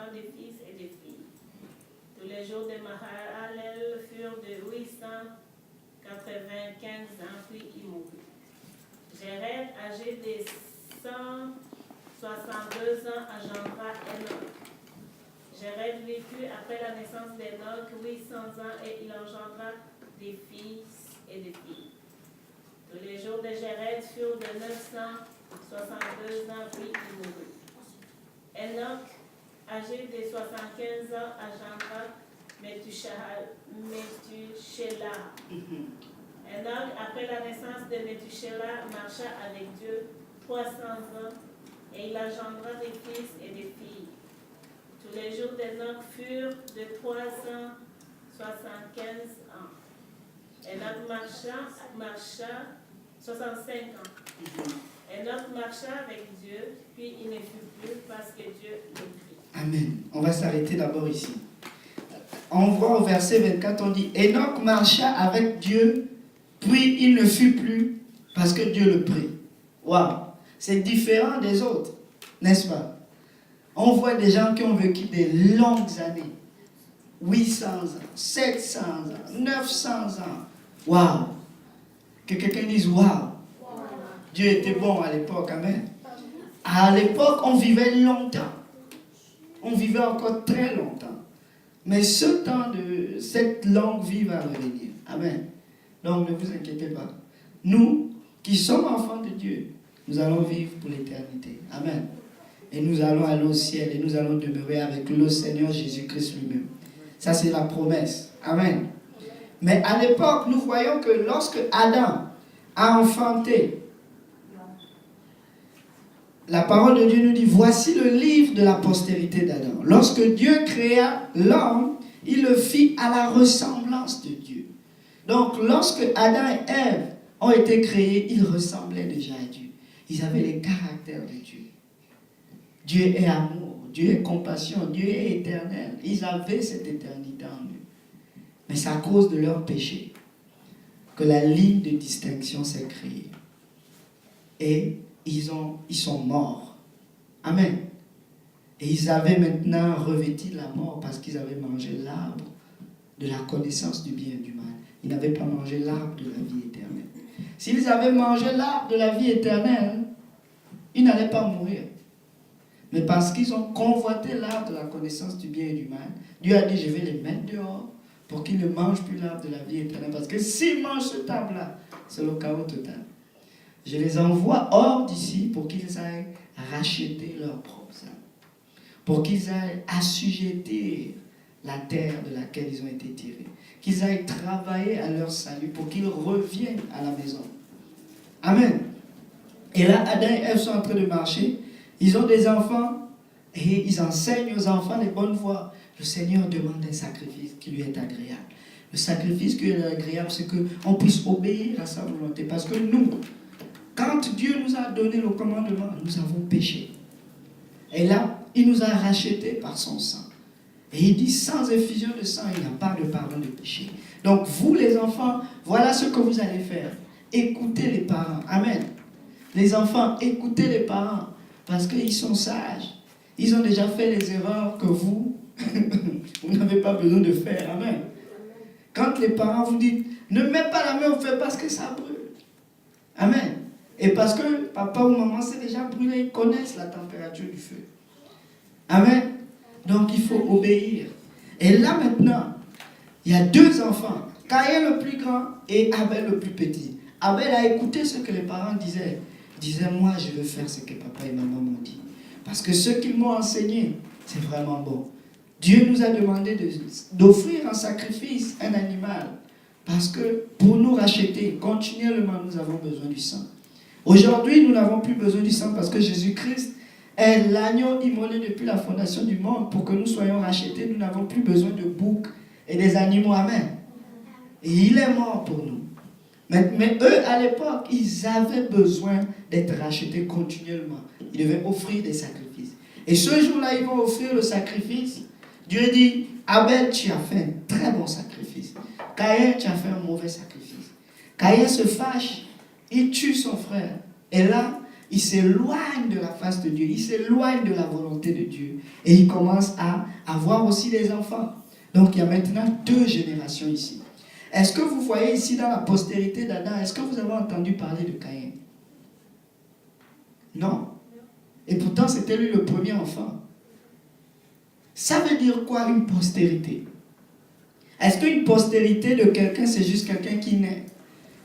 engendra des fils et des filles. Tous les jours de Mahalalel furent de 895 ans, puis il mourut. Jéred, âgé de 162 ans, engendra Enoch. Jéred vécut après la naissance d'Enoch 800 ans et il engendra des fils et des filles. Tous les jours de Jéred furent de 962 ans, puis il mourut. Enoch, âgé de 75 ans, engendra Métusélah. Enoch, après la naissance de Métusélah, marcha avec Dieu 300 ans et il engendra des fils et des filles. Tous les jours d'Enoch furent de 375 ans. Enoch marcha 65 ans. Enoch marcha avec Dieu, puis il ne fut plus parce que Dieu le prit. Amen. On va s'arrêter d'abord ici. On voit au verset 24, on dit Enoch marcha avec Dieu, puis il ne fut plus parce que Dieu le prit. Waouh! C'est différent des autres, n'est-ce pas? On voit des gens qui ont vécu des longues années. 800 ans, 700 ans, 900 ans. Waouh! Que quelqu'un dise waouh! Dieu était bon à l'époque, amen. À l'époque, on vivait longtemps. On vivait encore très longtemps. Mais ce temps de cette longue vie va revenir. Amen. Donc ne vous inquiétez pas. Nous qui sommes enfants de Dieu, nous allons vivre pour l'éternité. Amen. Et nous allons aller au ciel et nous allons demeurer avec le Seigneur Jésus-Christ lui-même. Ça, c'est la promesse. Amen. Mais à l'époque, nous voyons que lorsque Adam a enfanté, la parole de Dieu nous dit, voici le livre de la postérité d'Adam. Lorsque Dieu créa l'homme, il le fit à la ressemblance de Dieu. Donc, lorsque Adam et Ève ont été créés, ils ressemblaient déjà à Dieu. Ils avaient les caractères de Dieu. Dieu est amour, Dieu est compassion, Dieu est éternel. Ils avaient cette éternité en eux. Mais c'est à cause de leur péché que la ligne de distinction s'est créée. Et ils sont morts. Amen. Et ils avaient maintenant revêtu la mort parce qu'ils avaient mangé l'arbre de la connaissance du bien et du mal. Ils n'avaient pas mangé l'arbre de la vie éternelle. S'ils avaient mangé l'arbre de la vie éternelle, ils n'allaient pas mourir. Mais parce qu'ils ont convoité l'arbre de la connaissance du bien et du mal, Dieu a dit, je vais les mettre dehors pour qu'ils ne mangent plus l'arbre de la vie éternelle. Parce que s'ils mangent cet arbre-là, c'est le chaos total. Je les envoie hors d'ici pour qu'ils aillent racheter leur propre âme. Pour qu'ils aillent assujettir la terre de laquelle ils ont été tirés. Qu'ils aillent travailler à leur salut pour qu'ils reviennent à la maison. Amen. Et là, Adam et Ève sont en train de marcher. Ils ont des enfants et ils enseignent aux enfants les bonnes voies. Le Seigneur demande un sacrifice qui lui est agréable. Le sacrifice qui est agréable, c'est qu'on puisse obéir à sa volonté. Parce que nous, quand Dieu nous a donné le commandement, nous avons péché. Et là, il nous a rachetés par son sang. Et il dit, sans effusion de sang, il n'y a pas de pardon de péché. Donc vous les enfants, voilà ce que vous allez faire. Écoutez les parents. Amen. Les enfants, écoutez les parents. Parce qu'ils sont sages. Ils ont déjà fait les erreurs que vous, vous n'avez pas besoin de faire. Amen. Quand les parents vous disent, ne mets pas la main au feu parce que ça brûle. Amen. Et parce que papa ou maman s'est déjà brûlé, ils connaissent la température du feu. Amen. Donc il faut obéir. Et là maintenant, il y a deux enfants. Caïn le plus grand et Abel le plus petit. Abel a écouté ce que les parents disaient. Il disait, moi je veux faire ce que papa et maman m'ont dit. Parce que ce qu'ils m'ont enseigné, c'est vraiment bon. Dieu nous a demandé d'offrir un sacrifice, un animal. Parce que pour nous racheter, continuellement, nous avons besoin du sang. Aujourd'hui, nous n'avons plus besoin du sang parce que Jésus-Christ est l'agneau immolé depuis la fondation du monde. Pour que nous soyons rachetés, nous n'avons plus besoin de boucs et des animaux. Amen. Et il est mort pour nous. Mais eux, à l'époque, ils avaient besoin d'être rachetés continuellement. Ils devaient offrir des sacrifices. Et ce jour-là, ils vont offrir le sacrifice. Dieu dit, Abel, tu as fait un très bon sacrifice. Caïn, tu as fait un mauvais sacrifice. Caïn se fâche, il tue son frère. Et là, il s'éloigne de la face de Dieu, il s'éloigne de la volonté de Dieu. Et il commence à avoir aussi des enfants. Donc il y a maintenant 2 générations ici. Est-ce que vous voyez ici dans la postérité d'Adam, est-ce que vous avez entendu parler de Caïn? Non. Et pourtant c'était lui le premier enfant. Ça veut dire quoi une postérité? Est-ce qu'une postérité de quelqu'un c'est juste quelqu'un qui naît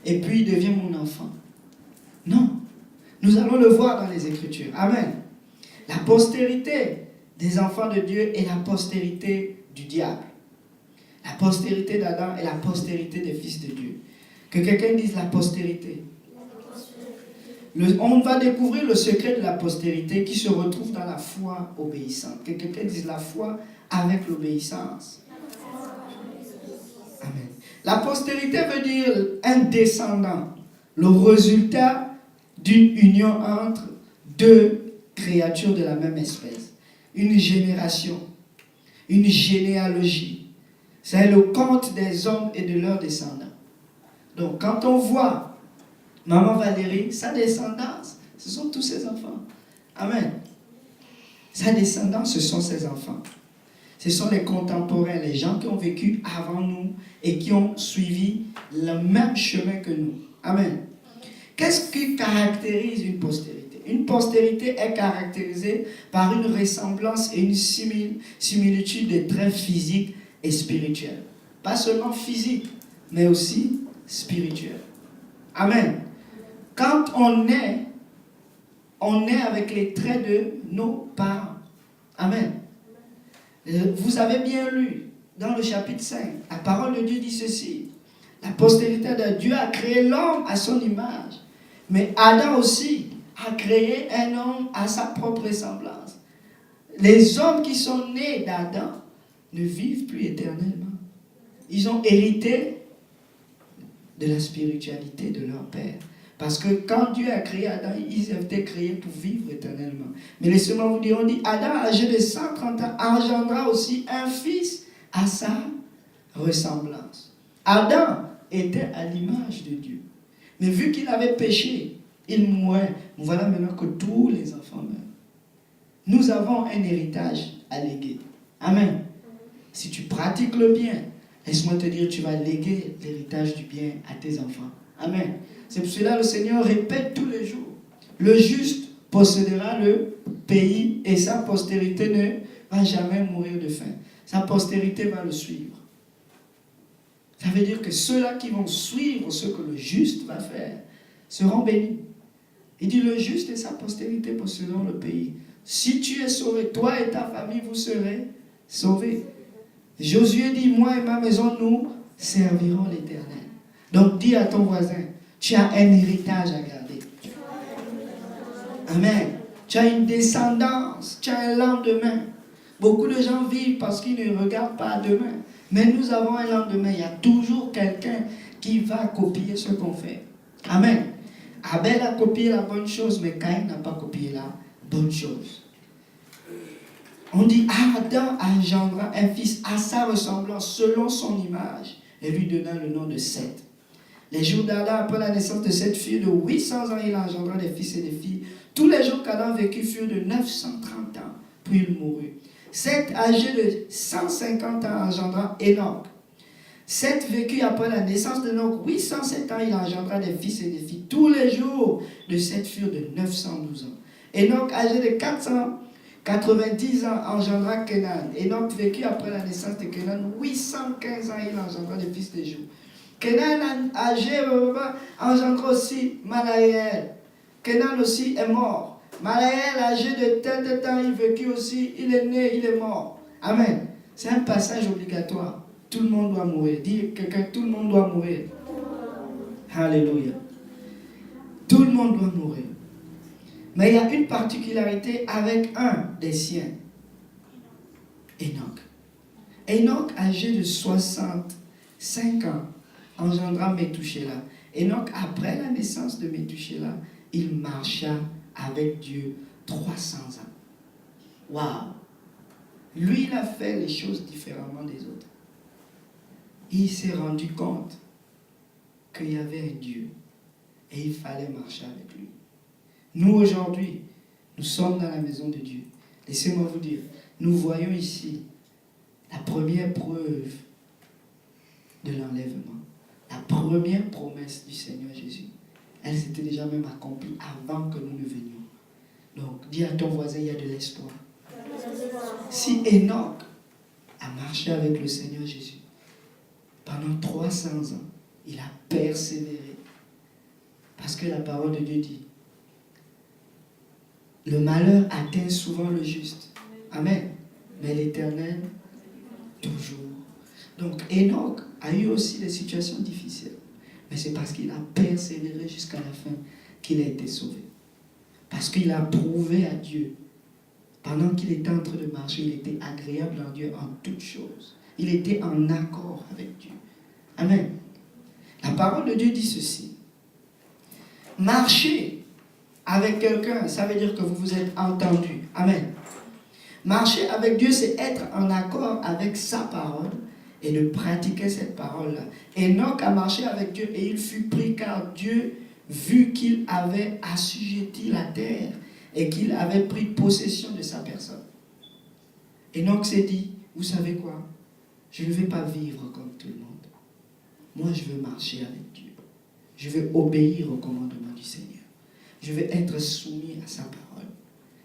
et puis il devient mon enfant? Non. Nous allons le voir dans les Écritures. Amen. La postérité des enfants de Dieu est la postérité du diable. La postérité d'Adam est la postérité des fils de Dieu. Que quelqu'un dise la postérité. On va découvrir le secret de la postérité qui se retrouve dans la foi obéissante. Que quelqu'un dise la foi avec l'obéissance. Amen. La postérité veut dire un descendant, le résultat d'une union entre 2 créatures de la même espèce. Une génération, une généalogie. C'est le compte des hommes et de leurs descendants. Donc, quand on voit Maman Valérie, sa descendance, ce sont tous ses enfants. Amen. Sa descendance, ce sont ses enfants. Ce sont les contemporains, les gens qui ont vécu avant nous et qui ont suivi le même chemin que nous. Amen. Qu'est-ce qui caractérise une postérité? Une postérité est caractérisée par une ressemblance et une similitude des traits physiques et spirituels. Pas seulement physique, mais aussi spirituel. Amen. Quand on est avec les traits de nos parents. Amen. Vous avez bien lu dans le chapitre 5, la parole de Dieu dit ceci. La postérité de Dieu a créé l'homme à son image. Mais Adam aussi a créé un homme à sa propre ressemblance. Les hommes qui sont nés d'Adam ne vivent plus éternellement. Ils ont hérité de la spiritualité de leur père. Parce que quand Dieu a créé Adam, ils étaient créés pour vivre éternellement. Mais laissez-moi vous dire, on dit, Adam, âgé de 130 ans, engendra aussi un fils à sa ressemblance. Adam était à l'image de Dieu. Mais vu qu'il avait péché, il mourait. Voilà maintenant que tous les enfants meurent. Nous avons un héritage à léguer. Amen. Si tu pratiques le bien, laisse-moi te dire, tu vas léguer l'héritage du bien à tes enfants. Amen. C'est pour cela que le Seigneur répète tous les jours. Le juste possédera le pays et sa postérité ne va jamais mourir de faim. Sa postérité va le suivre. Ça veut dire que ceux-là qui vont suivre ce que le juste va faire seront bénis. Il dit le juste et sa postérité posséderont le pays. Si tu es sauvé, toi et ta famille, vous serez sauvés. Josué dit, moi et ma maison, nous servirons l'Éternel. Donc dis à ton voisin, tu as un héritage à garder. Amen. Tu as une descendance, tu as un lendemain. Beaucoup de gens vivent parce qu'ils ne regardent pas demain. Mais nous avons un lendemain. Il y a toujours quelqu'un qui va copier ce qu'on fait. Amen. Abel a copié la bonne chose, mais Caïn n'a pas copié la bonne chose. On dit, Adam engendra un fils à sa ressemblance, selon son image, et lui donna le nom de Seth. Les jours d'Adam, après la naissance de cette fille de 800 ans, il engendra des fils et des filles. Tous les jours qu'Adam vécut furent de 930 ans, puis il mourut. Seth, âgé de 150 ans, engendra Enoch. Seth vécut après la naissance de Enoch 807 ans, il engendra des fils et des filles. Tous les jours de Seth furent de 912 ans. Enoch, âgé de 490 ans, engendra Kenan. Enoch vécut après la naissance de Kenan 815 ans, il engendra des fils des jours. Kenan, âgé, engendra aussi Malaël. Kenan aussi est mort. Malaël, âgé de tel temps, il vécut aussi, il est né, il est mort. Amen. C'est un passage obligatoire. Tout le monde doit mourir. Dis quelqu'un, tout le monde doit mourir. Alléluia. Tout le monde doit mourir. Mais il y a une particularité avec un des siens. Enoch. Enoch, âgé de 65 ans, engendra Métouchéla. Enoch, après la naissance de Métouchéla, il marcha avec Dieu 300 ans. Waouh! Lui, il a fait les choses différemment des autres. Il s'est rendu compte qu'il y avait un Dieu et il fallait marcher avec lui. Nous aujourd'hui, nous sommes dans la maison de Dieu. Laissez-moi vous dire, nous voyons ici la première preuve de l'enlèvement. La première promesse du Seigneur Jésus. Elle s'était déjà même accomplie avant que nous ne venions. Donc, dis à ton voisin, il y a de l'espoir. Si Enoch a marché avec le Seigneur Jésus pendant 300 ans, il a persévéré. Parce que la parole de Dieu dit, le malheur atteint souvent le juste. Amen. Mais l'Éternel, toujours. Donc Enoch a eu aussi des situations difficiles. Mais c'est parce qu'il a persévéré jusqu'à la fin qu'il a été sauvé. Parce qu'il a prouvé à Dieu. Pendant qu'il était en train de marcher, il était agréable en Dieu en toutes choses. Il était en accord avec Dieu. Amen. La parole de Dieu dit ceci. Marcher avec quelqu'un, ça veut dire que vous vous êtes entendu. Amen. Marcher avec Dieu, c'est être en accord avec sa parole et de pratiquer cette parole-là. Enoch a marché avec Dieu et il fut pris car Dieu, vu qu'il avait assujetti la terre et qu'il avait pris possession de sa personne. Enoch s'est dit, vous savez quoi? Je ne vais pas vivre comme tout le monde. Moi, je veux marcher avec Dieu. Je veux obéir au commandement du Seigneur. Je vais être soumis à sa parole.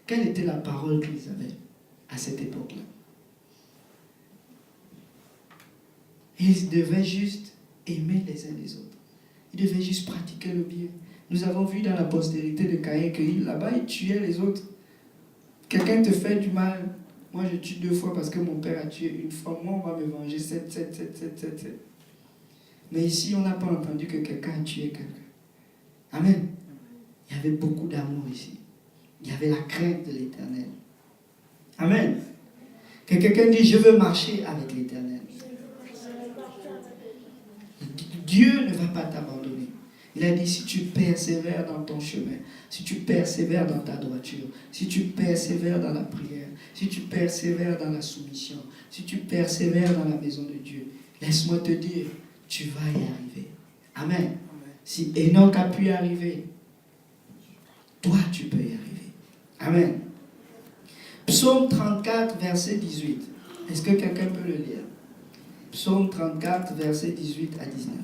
Quelle était la parole qu'ils avaient à cette époque-là? Ils devaient juste aimer les uns les autres. Ils devaient juste pratiquer le bien. Nous avons vu dans la postérité de Caïn que là-bas, il tuait les autres. Quelqu'un te fait du mal. Moi, je tue 2 fois parce que mon père a tué une fois. Moi, on va me venger 7. Mais ici, on n'a pas entendu que quelqu'un a tué quelqu'un. Amen. Il y avait beaucoup d'amour ici. Il y avait la crainte de l'Éternel. Amen. Que quelqu'un dit, je veux marcher avec l'Éternel. Dieu ne va pas t'abandonner. Il a dit, si tu persévères dans ton chemin, si tu persévères dans ta droiture, si tu persévères dans la prière, si tu persévères dans la soumission, si tu persévères dans la maison de Dieu, laisse-moi te dire, tu vas y arriver. Amen. Si Enoch a pu y arriver, toi tu peux y arriver. Amen. Psaume 34, verset 18. Est-ce que quelqu'un peut le lire? Psaume 34, verset 18 à 19.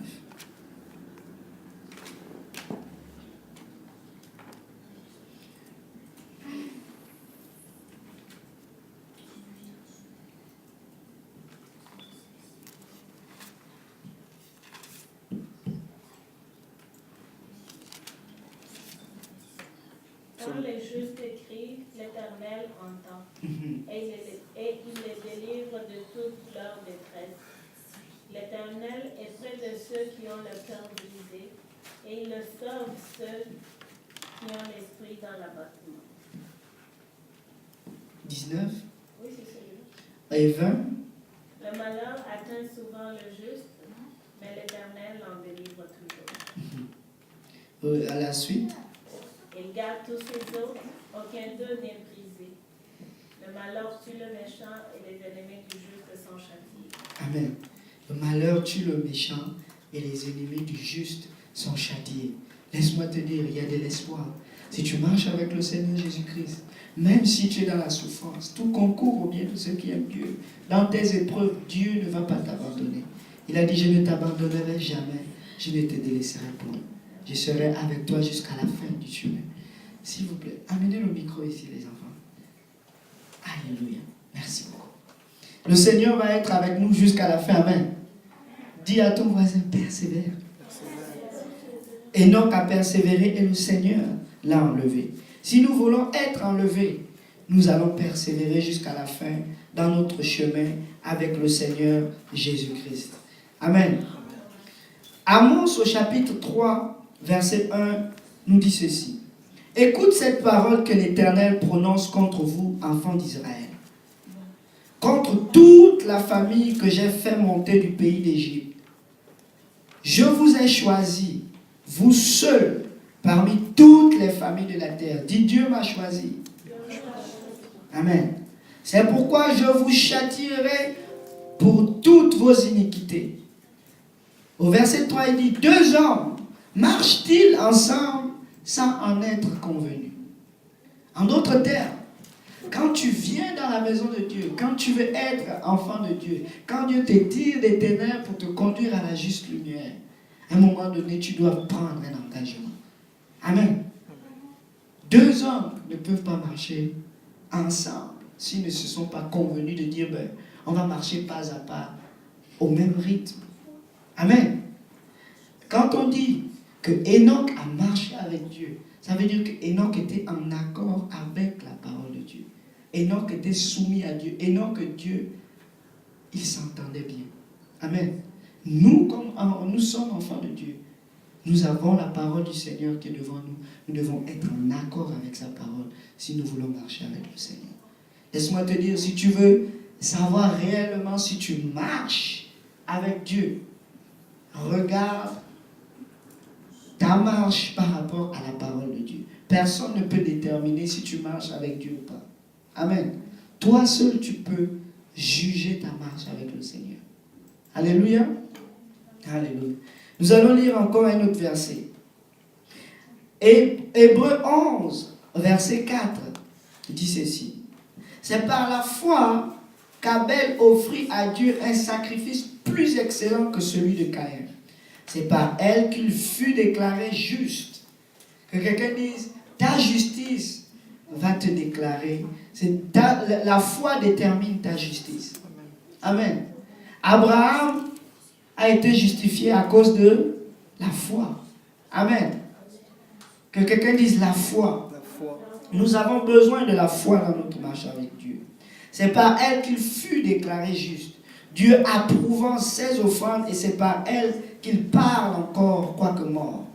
Quand les justes crient, l'Éternel entend, et il les délivre de toute leur détresse. L'Éternel est près de ceux qui ont le cœur brisé, et il le sauve ceux qui ont l'esprit dans l'abattement. 19 Oui, c'est celui-là. et 20. Le malheur atteint souvent le juste, mais l'Éternel en délivre toujours. À la suite. Il garde tous ses autres, aucun d'eux n'est brisé. Le malheur tue le méchant et les ennemis du juste sont châtiés. Amen. Le malheur tue le méchant et les ennemis du juste sont châtiés. Laisse-moi te dire, il y a de l'espoir. Si tu marches avec le Seigneur Jésus-Christ, même si tu es dans la souffrance, tout concourt au bien de ceux qui aiment Dieu. Dans tes épreuves, Dieu ne va pas t'abandonner. Il a dit, je ne t'abandonnerai jamais, je ne te délaisserai point. Je serai avec toi jusqu'à la fin du chemin. S'il vous plaît, amenez le micro ici, les enfants. Alléluia. Merci beaucoup. Le Seigneur va être avec nous jusqu'à la fin. Amen. Dis à ton voisin, persévère. Enoch a persévéré et le Seigneur l'a enlevé. Si nous voulons être enlevés, nous allons persévérer jusqu'à la fin dans notre chemin avec le Seigneur Jésus-Christ. Amen. Amos au chapitre 3, verset 1, nous dit ceci. Écoute cette parole que l'Éternel prononce contre vous, enfants d'Israël. Contre toute la famille que j'ai fait monter du pays d'Égypte. Je vous ai choisi, vous seuls, parmi toutes les familles de la terre. Dis, Dieu m'a choisi. Amen. C'est pourquoi je vous châtierai pour toutes vos iniquités. Au verset 3, il dit, 2 hommes marchent-ils ensemble sans en être convenus? En d'autres termes, quand tu viens dans la maison de Dieu, quand tu veux être enfant de Dieu, quand Dieu te tire des ténèbres pour te conduire à la juste lumière, à un moment donné, tu dois prendre un engagement. Amen. Deux hommes ne peuvent pas marcher ensemble s'ils ne se sont pas convenus de dire, on va marcher pas à pas au même rythme. Amen. Quand on dit que Enoch a marché avec Dieu, ça veut dire que Enoch était en accord avec la parole de Dieu. Enoch était soumis à Dieu. Enoch et Dieu, ils s'entendaient bien. Amen. Nous, comme nous sommes enfants de Dieu, nous avons la parole du Seigneur qui est devant nous. Nous devons être en accord avec sa parole si nous voulons marcher avec le Seigneur. Laisse-moi te dire, si tu veux savoir réellement si tu marches avec Dieu, regarde ta marche par rapport à la parole de Dieu. Personne ne peut déterminer si tu marches avec Dieu ou pas. Amen. Toi seul, tu peux juger ta marche avec le Seigneur. Alléluia. Alléluia. Nous allons lire encore un autre verset. Hébreux 11, verset 4, dit ceci. C'est par la foi qu'Abel offrit à Dieu un sacrifice plus excellent que celui de Caïn. C'est par elle qu'il fut déclaré juste. Que quelqu'un dise, ta justice va te déclarer. La foi détermine ta justice. Amen. Abraham a été justifié à cause de la foi. Amen. Que quelqu'un dise la foi. Nous avons besoin de la foi dans notre marche avec Dieu. C'est par elle qu'il fut déclaré juste. Dieu approuvant ses offrandes et c'est par elle qu'il parle encore quoique mort.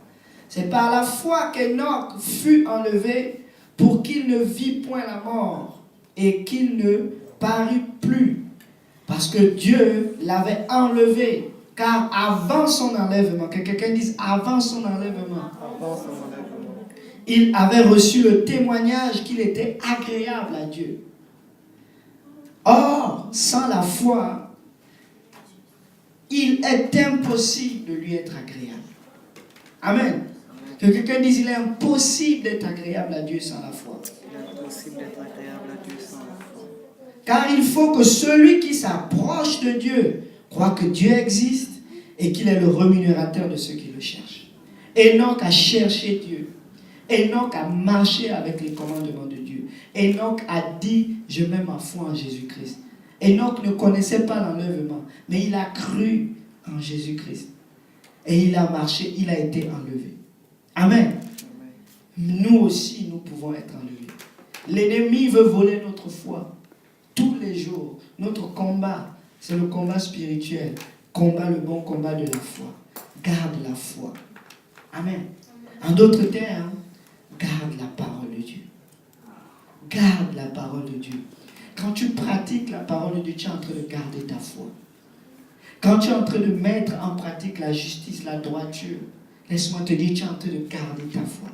C'est par la foi qu'Enoch fut enlevé pour qu'il ne vit point la mort et qu'il ne parut plus. Parce que Dieu l'avait enlevé. Car avant son enlèvement, que quelqu'un dise avant son enlèvement, il avait reçu le témoignage qu'il était agréable à Dieu. Or, sans la foi, il est impossible de lui être agréable. Amen. Que quelqu'un dise, il est impossible d'être agréable à Dieu sans la foi. Il est impossible d'être agréable à Dieu sans la foi. Car il faut que celui qui s'approche de Dieu croit que Dieu existe et qu'il est le rémunérateur de ceux qui le cherchent. Enoch a cherché Dieu. Enoch a marché avec les commandements de Dieu. Enoch a dit, je mets ma foi en Jésus-Christ. Enoch ne connaissait pas l'enlèvement, mais il a cru en Jésus-Christ. Et il a marché, il a été enlevé. Amen. Nous aussi, nous pouvons être enlevés. L'ennemi veut voler notre foi. Tous les jours, notre combat, c'est le combat spirituel. Combat le bon combat de la foi. Garde la foi. Amen. En d'autres termes, garde la parole de Dieu. Garde la parole de Dieu. Quand tu pratiques la parole de Dieu, tu es en train de garder ta foi. Quand tu es en train de mettre en pratique la justice, la droiture, laisse-moi te dire, tu es en train de garder ta foi.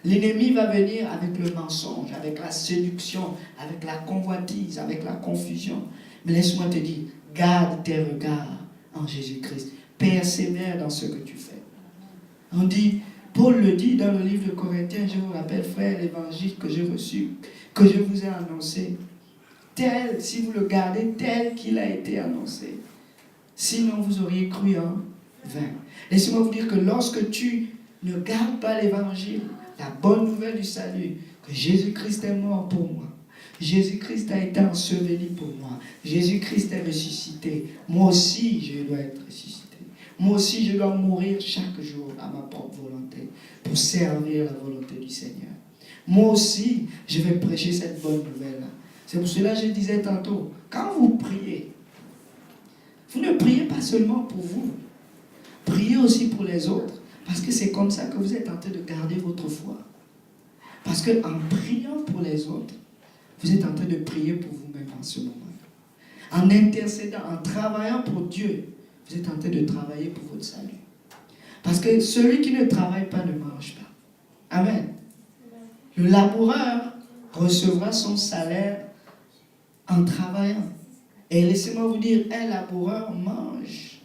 L'ennemi va venir avec le mensonge, avec la séduction, avec la convoitise, avec la confusion. Mais laisse-moi te dire, garde tes regards en Jésus-Christ. Persévère dans ce que tu fais. On dit, Paul le dit dans le livre de Corinthiens, je vous rappelle, frère, l'évangile que j'ai reçu, que je vous ai annoncé, tel, si vous le gardez, tel qu'il a été annoncé. Sinon, vous auriez cru en vain. Laissez-moi vous dire que lorsque tu ne gardes pas l'évangile, la bonne nouvelle du salut, que Jésus-Christ est mort pour moi, Jésus-Christ a été enseveli pour moi, Jésus-Christ est ressuscité, moi aussi je dois être ressuscité. Moi aussi je dois mourir chaque jour à ma propre volonté pour servir la volonté du Seigneur. Moi aussi je vais prêcher cette bonne nouvelle-là. C'est pour cela que je disais tantôt, quand vous priez, vous ne priez pas seulement pour vous, priez aussi pour les autres. Parce que c'est comme ça que vous êtes en train de garder votre foi. Parce qu'en priant pour les autres, vous êtes en train de prier pour vous-même en ce moment. En intercédant, en travaillant pour Dieu, vous êtes en train de travailler pour votre salut. Parce que celui qui ne travaille pas ne mange pas. Amen. Le laboureur recevra son salaire en travaillant. Et laissez-moi vous dire, un laboureur mange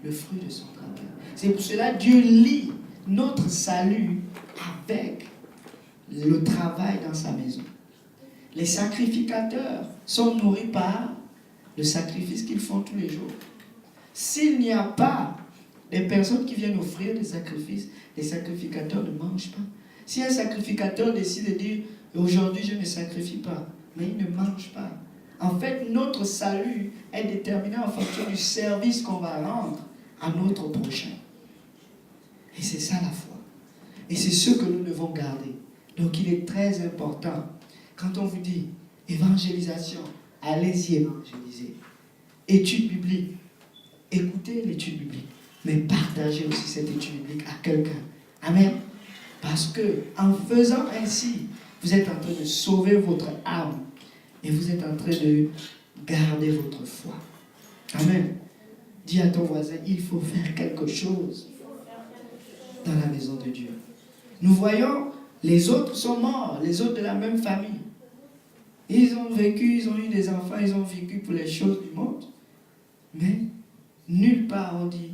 le fruit de son travail. C'est pour cela que Dieu lie notre salut avec le travail dans sa maison. Les sacrificateurs sont nourris par le sacrifice qu'ils font tous les jours. S'il n'y a pas des personnes qui viennent offrir des sacrifices, les sacrificateurs ne mangent pas. Si un sacrificateur décide de dire « aujourd'hui je ne sacrifie pas », mais il ne mange pas. En fait, notre salut est déterminé en fonction du service qu'on va rendre à notre prochain. Et c'est ça la foi. Et c'est ce que nous devons garder. Donc il est très important, quand on vous dit évangélisation, allez-y évangéliser. Étude biblique, écoutez l'étude biblique, mais partagez aussi cette étude biblique à quelqu'un. Amen. Parce que en faisant ainsi, vous êtes en train de sauver votre âme et vous êtes en train de garder votre foi. Amen. Dis à ton voisin, il faut faire quelque chose dans la maison de Dieu. Nous voyons, les autres sont morts, les autres de la même famille. Ils ont vécu, ils ont eu des enfants, ils ont vécu pour les choses du monde. Mais nulle part on dit,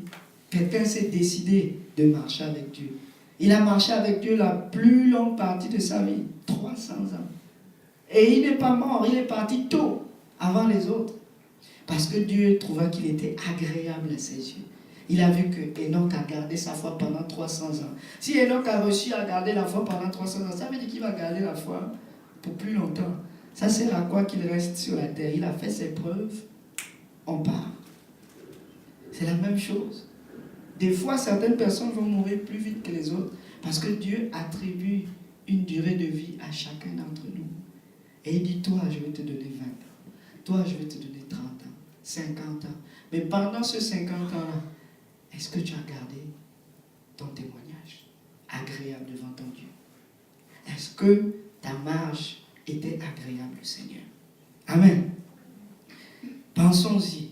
quelqu'un s'est décidé de marcher avec Dieu. Il a marché avec Dieu la plus longue partie de sa vie, 300 ans. Et il n'est pas mort, il est parti tôt, avant les autres. Parce que Dieu trouva qu'il était agréable à ses yeux. Il a vu que Enoch a gardé sa foi pendant 300 ans. Si Enoch a réussi à garder la foi pendant 300 ans, ça veut dire qu'il va garder la foi pour plus longtemps. Ça sert à quoi qu'il reste sur la terre? Il a fait ses preuves, on part. C'est la même chose. Des fois, certaines personnes vont mourir plus vite que les autres parce que Dieu attribue une durée de vie à chacun d'entre nous. Et il dit, toi, je vais te donner 20 ans. Toi, je vais te donner 30 ans, 50 ans. Mais pendant ces 50 ans-là, est-ce que tu as gardé ton témoignage agréable devant ton Dieu? Est-ce que ta marche était agréable au Seigneur? Amen. Pensons-y.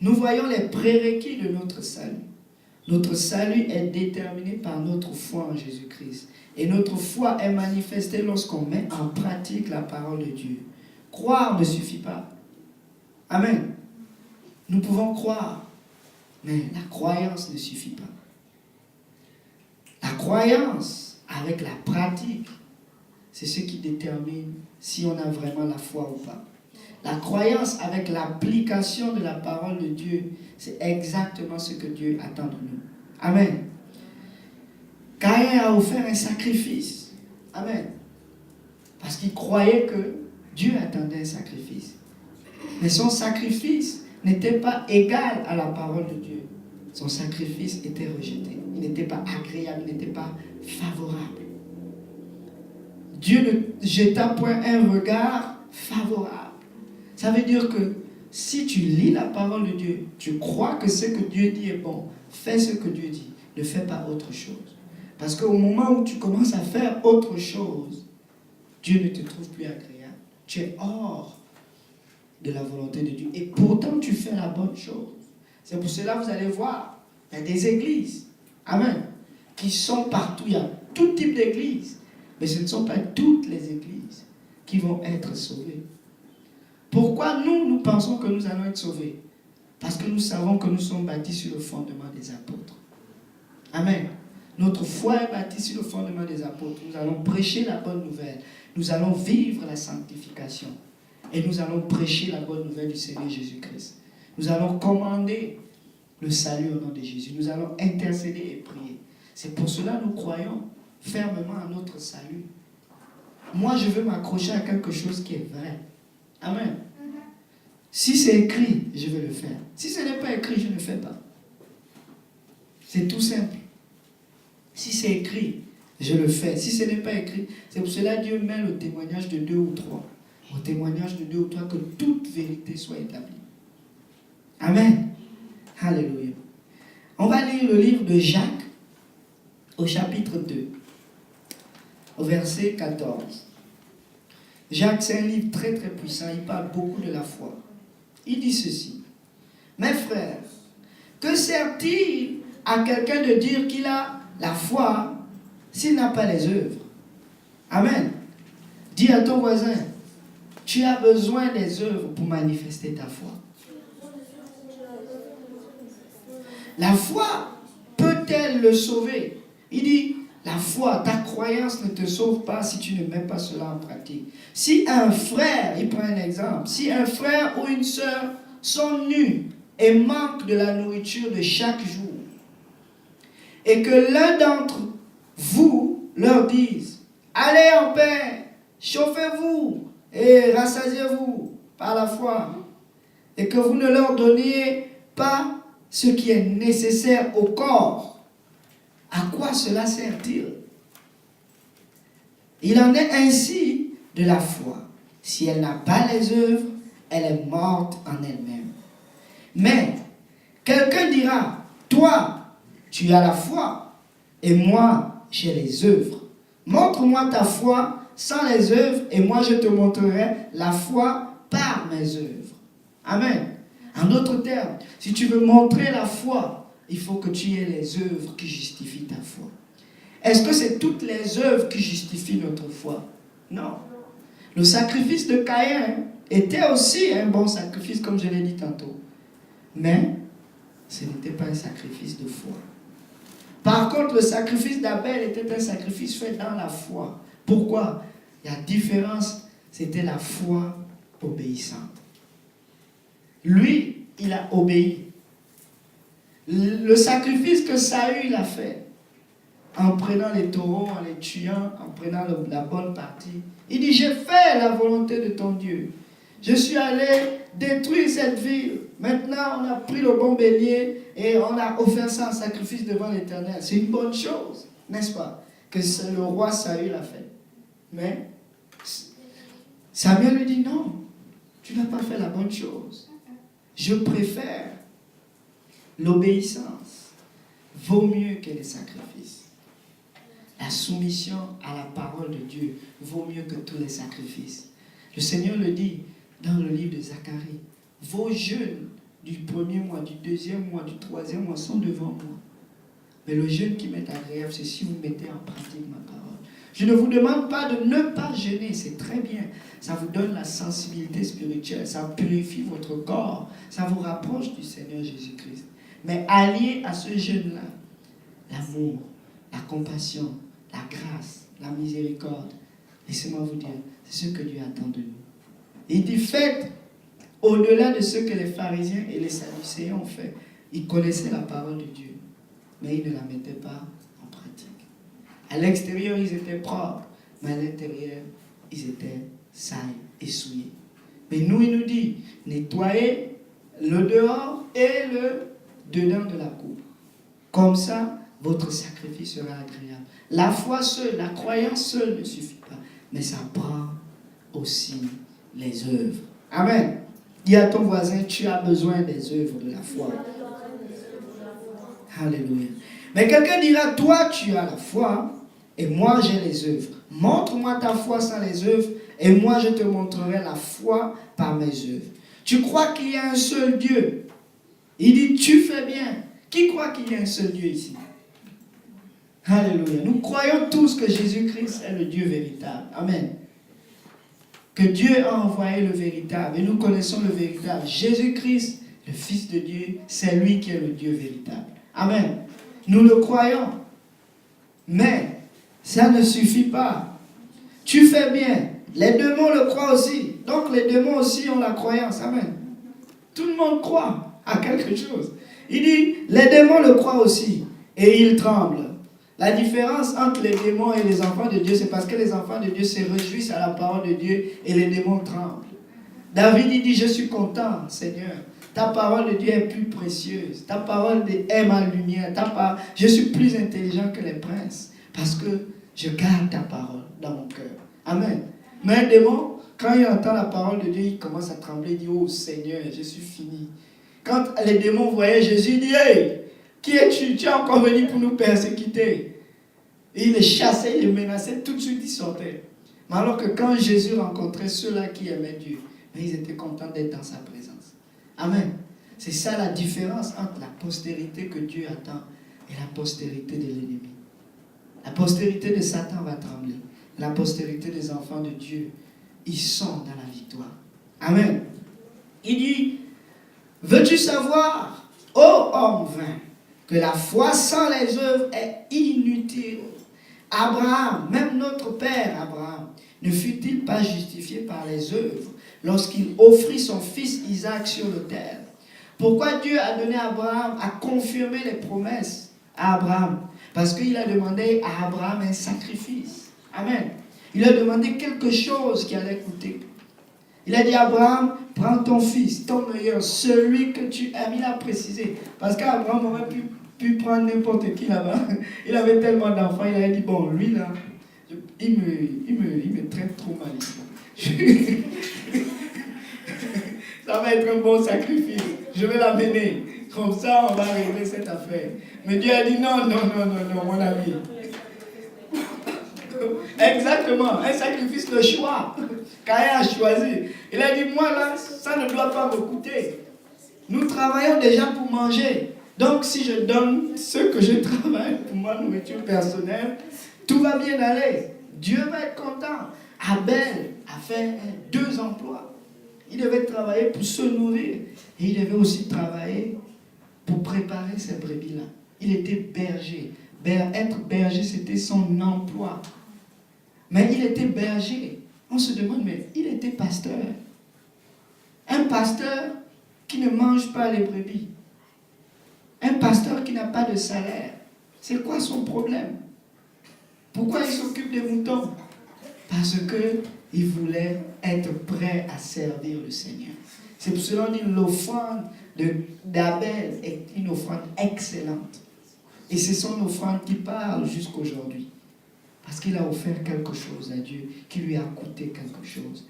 Nous voyons les prérequis de notre salut. Notre salut est déterminé par notre foi en Jésus-Christ. Et notre foi est manifestée lorsqu'on met en pratique la parole de Dieu. Croire ne suffit pas. Amen. Nous pouvons croire, mais la croyance ne suffit pas. La croyance avec la pratique, c'est ce qui détermine si on a vraiment la foi ou pas. La croyance avec l'application de la parole de Dieu, c'est exactement ce que Dieu attend de nous. Amen. Caïn a offert un sacrifice. Amen. Parce qu'il croyait que Dieu attendait un sacrifice. Mais son sacrifice n'était pas égal à la parole de Dieu. Son sacrifice était rejeté. Il n'était pas agréable, il n'était pas favorable. Dieu ne jeta point un regard favorable. Ça veut dire que si tu lis la parole de Dieu, tu crois que ce que Dieu dit est bon, fais ce que Dieu dit, ne fais pas autre chose. Parce qu'au moment où tu commences à faire autre chose, Dieu ne te trouve plus agréable. Tu es hors de la volonté de Dieu. Et pourtant, tu fais la bonne chose. C'est pour cela que vous allez voir, il y a des églises, amen, qui sont partout. Il y a tout type d'églises. Mais ce ne sont pas toutes les églises qui vont être sauvées. Pourquoi nous pensons que nous allons être sauvés? Parce que nous savons que nous sommes bâtis sur le fondement des apôtres. Amen. Notre foi est bâtie sur le fondement des apôtres. Nous allons prêcher la bonne nouvelle. Nous allons vivre la sanctification. Et nous allons prêcher la bonne nouvelle du Seigneur Jésus-Christ. Nous allons commander le salut au nom de Jésus. Nous allons intercéder et prier. C'est pour cela que nous croyons fermement à notre salut. Moi, je veux m'accrocher à quelque chose qui est vrai. Amen. Si c'est écrit, je vais le faire. Si ce n'est pas écrit, je ne le fais pas. C'est tout simple. Si c'est écrit, je le fais. Si ce n'est pas écrit, c'est pour cela que Dieu met le témoignage de 2 ou 3. Au témoignage de 2 ou 3, que toute vérité soit établie. Amen. Alléluia. On va lire le livre de Jacques au chapitre 2, au verset 14. Jacques, c'est un livre très très puissant. Il parle beaucoup de la foi. Il dit ceci. Mes frères, que sert-il à quelqu'un de dire qu'il a la foi s'il n'a pas les œuvres? Amen. Dis à ton voisin, tu as besoin des œuvres pour manifester ta foi. La foi peut-elle le sauver? Il dit, La foi, ta croyance ne te sauve pas si tu ne mets pas cela en pratique. Si un frère, il prend un exemple, si un frère ou une sœur sont nus et manquent de la nourriture de chaque jour, et que l'un d'entre vous leur dise, allez en paix, chauffez-vous et rassasiez-vous par la foi, et que vous ne leur donniez pas ce qui est nécessaire au corps, à quoi cela sert-il? Il en est ainsi de la foi. Si elle n'a pas les œuvres, elle est morte en elle-même. Mais quelqu'un dira, toi, tu as la foi, et moi, j'ai les œuvres. Montre-moi ta foi sans les œuvres, et moi je te montrerai la foi par mes œuvres. Amen. En d'autres termes, si tu veux montrer la foi, il faut que tu aies les œuvres qui justifient ta foi. Est-ce que c'est toutes les œuvres qui justifient notre foi? Non. Le sacrifice de Caïn était aussi un bon sacrifice, comme je l'ai dit tantôt. Mais ce n'était pas un sacrifice de foi. Par contre, le sacrifice d'Abel était un sacrifice fait dans la foi. Pourquoi? La différence, c'était la foi obéissante. Lui, il a obéi. Le sacrifice que Saül a fait, en prenant les taureaux, en les tuant, en prenant la bonne partie, il dit, j'ai fait la volonté de ton Dieu. Je suis allé détruire cette ville. Maintenant, on a pris le bon bélier et on a offert ça en sacrifice devant l'Éternel. C'est une bonne chose, n'est-ce pas? Que le roi Saül a fait. Mais Samuel lui dit, non, tu n'as pas fait la bonne chose. Je préfère l'obéissance. Vaut mieux que les sacrifices. La soumission à la parole de Dieu vaut mieux que tous les sacrifices. Le Seigneur le dit dans le livre de Zacharie. Vos jeûnes du premier mois, du deuxième mois, du troisième mois sont devant moi. Mais le jeûne qui m'est agréable, c'est si vous mettez en pratique ma parole. Je ne vous demande pas de ne pas jeûner, c'est très bien. Ça vous donne la sensibilité spirituelle, ça purifie votre corps, ça vous rapproche du Seigneur Jésus-Christ. Mais allié à ce jeûne-là, l'amour, la compassion, la grâce, la miséricorde, laissez-moi vous dire, c'est ce que Dieu attend de nous. Il dit, faites au-delà de ce que les pharisiens et les sadducéens ont fait. Ils connaissaient la parole de Dieu, mais ils ne la mettaient pas en pratique. À l'extérieur, ils étaient propres, mais à l'intérieur, ils étaient sales et souillés. Mais nous, il nous dit, nettoyez le dehors et le dedans de la coupe. Comme ça, votre sacrifice sera agréable. La foi seule, la croyance seule ne suffit pas, mais ça prend aussi les œuvres. Amen. Dis à ton voisin, tu as besoin des œuvres de la foi. Alléluia. Mais quelqu'un dira, toi tu as la foi et moi j'ai les œuvres. Montre-moi ta foi sans les œuvres et moi je te montrerai la foi par mes œuvres. Tu crois qu'il y a un seul Dieu? Il dit, tu fais bien. Qui croit qu'il y a un seul Dieu ici? Alléluia. Nous croyons tous que Jésus-Christ est le Dieu véritable. Amen. Que Dieu a envoyé le véritable. Et nous connaissons le véritable. Jésus-Christ, le Fils de Dieu, c'est lui qui est le Dieu véritable. Amen. Nous le croyons. Mais ça ne suffit pas. Tu fais bien. Les démons le croient aussi. Donc les démons aussi ont la croyance. Amen. Tout le monde croit à quelque chose. Il dit, les démons le croient aussi. Et ils tremblent. La différence entre les démons et les enfants de Dieu, c'est parce que les enfants de Dieu se réjouissent à la parole de Dieu et les démons tremblent. David, il dit, je suis content, Seigneur. Ta parole de Dieu est plus précieuse. Ta parole est ma lumière. Je suis plus intelligent que les princes parce que je garde ta parole dans mon cœur. Amen. Mais un démon, quand il entend la parole de Dieu, il commence à trembler. Il dit, oh Seigneur, je suis fini. Quand les démons voyaient Jésus, il dit, hey, qui es-tu? Tu es encore venu pour nous persécuter. Et il les chassait, il les menaçait, tout de suite ils sortaient. Mais alors que quand Jésus rencontrait ceux-là qui aimaient Dieu, ils étaient contents d'être dans sa présence. Amen. C'est ça la différence entre la postérité que Dieu attend et la postérité de l'ennemi. La postérité de Satan va trembler. La postérité des enfants de Dieu, ils sont dans la victoire. Amen. Il dit, veux-tu savoir, ô homme vain, que la foi sans les œuvres est inutile. Abraham, même notre père Abraham, ne fut-il pas justifié par les œuvres lorsqu'il offrit son fils Isaac sur l'autel? Pourquoi Dieu a donné à Abraham à confirmer les promesses à Abraham? Parce qu'il a demandé à Abraham un sacrifice. Amen. Il a demandé quelque chose qui allait coûter. Il a dit à Abraham, prends ton fils, ton meilleur, celui que tu aimes. Il a précisé. Parce qu'Abraham aurait pu prendre n'importe qui là-bas. Il avait tellement d'enfants, il avait dit, bon, lui là, il me traite trop mal ici. Ça va être un bon sacrifice. Je vais l'amener. Comme ça, on va régler cette affaire. Mais Dieu a dit, non, mon ami. Exactement, un sacrifice, le choix. Caïn a choisi. Il a dit, moi là, ça ne doit pas me coûter. Nous travaillons déjà pour manger. Donc si je donne ce que je travaille pour ma nourriture personnelle, tout va bien aller. Dieu va être content. Abel a fait 2 emplois. Il devait travailler pour se nourrir. Et il devait aussi travailler pour préparer ces brebis-là. Il était berger. Être berger, c'était son emploi. Mais il était berger. On se demande, mais il était pasteur. Un pasteur qui ne mange pas les brebis. Un pasteur qui n'a pas de salaire. C'est quoi son problème? Pourquoi il s'occupe des moutons? Parce qu'il voulait être prêt à servir le Seigneur. C'est pour cela qu'on dit l'offrande d'Abel est une offrande excellente. Et c'est son offrande qui parle jusqu'aujourd'hui. Parce qu'il a offert quelque chose à Dieu, qui lui a coûté quelque chose.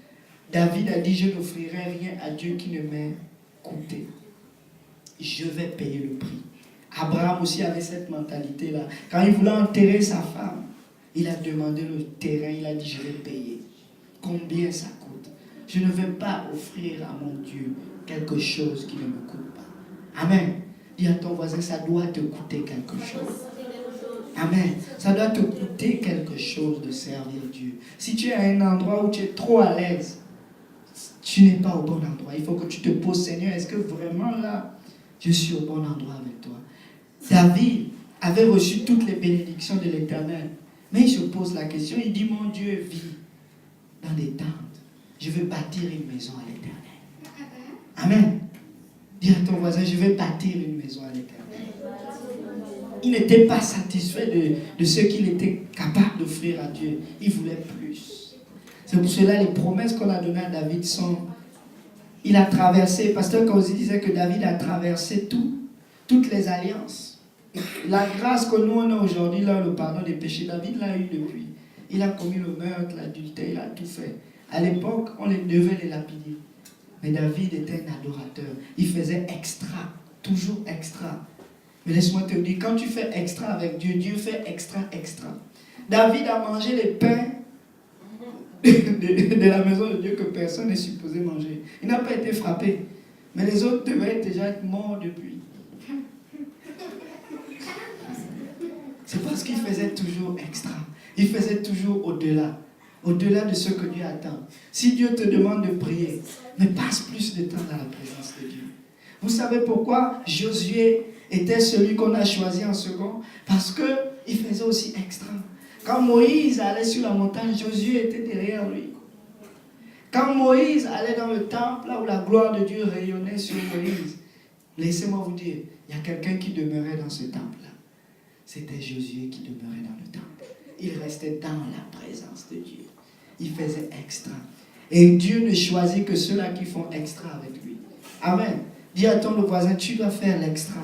David a dit, je n'offrirai rien à Dieu qui ne m'ait coûté. Je vais payer le prix. Abraham aussi avait cette mentalité-là. Quand il voulait enterrer sa femme, il a demandé le terrain, il a dit, je vais payer. Combien ça coûte? Je ne vais pas offrir à mon Dieu quelque chose qui ne me coûte pas. Amen. Dis à ton voisin, ça doit te coûter quelque chose. Amen. Ça doit te coûter quelque chose de servir Dieu. Si tu es à un endroit où tu es trop à l'aise, tu n'es pas au bon endroit. Il faut que tu te poses, Seigneur, est-ce que vraiment là, je suis au bon endroit avec toi? David avait reçu toutes les bénédictions de l'Éternel. Mais il se pose la question, il dit, mon Dieu vit dans des tentes. Je veux bâtir une maison à l'Éternel. Amen. Dis à ton voisin, je vais bâtir une maison à l'Éternel. Il n'était pas satisfait de ce qu'il était capable d'offrir à Dieu. Il voulait plus. C'est pour cela les promesses qu'on a données à David sont... Il a traversé, pasteur Kauzi disait que David a traversé toutes les alliances. La grâce que nous on a aujourd'hui, là, le pardon des péchés, David l'a eu depuis. Il a commis le meurtre, l'adultère, il a tout fait. À l'époque, on devait les lapider. Mais David était un adorateur. Il faisait extra, toujours extra. Mais laisse-moi te dire, quand tu fais extra avec Dieu, Dieu fait extra. David a mangé les pains de la maison de Dieu que personne n'est supposé manger. Il n'a pas été frappé. Mais les autres devaient déjà être morts depuis. C'est parce qu'il faisait toujours extra. Il faisait toujours au-delà. Au-delà de ce que Dieu attend. Si Dieu te demande de prier, mais passe plus de temps dans la présence de Dieu. Vous savez pourquoi Josué était celui qu'on a choisi en second? Parce qu'il faisait aussi extra. Quand Moïse allait sur la montagne, Josué était derrière lui. Quand Moïse allait dans le temple, là où la gloire de Dieu rayonnait sur Moïse, laissez-moi vous dire, il y a quelqu'un qui demeurait dans ce temple-là. C'était Josué qui demeurait dans le temple. Il restait dans la présence de Dieu. Il faisait extra. Et Dieu ne choisit que ceux-là qui font extra avec lui. Amen. Dis à ton voisin, tu dois faire l'extra.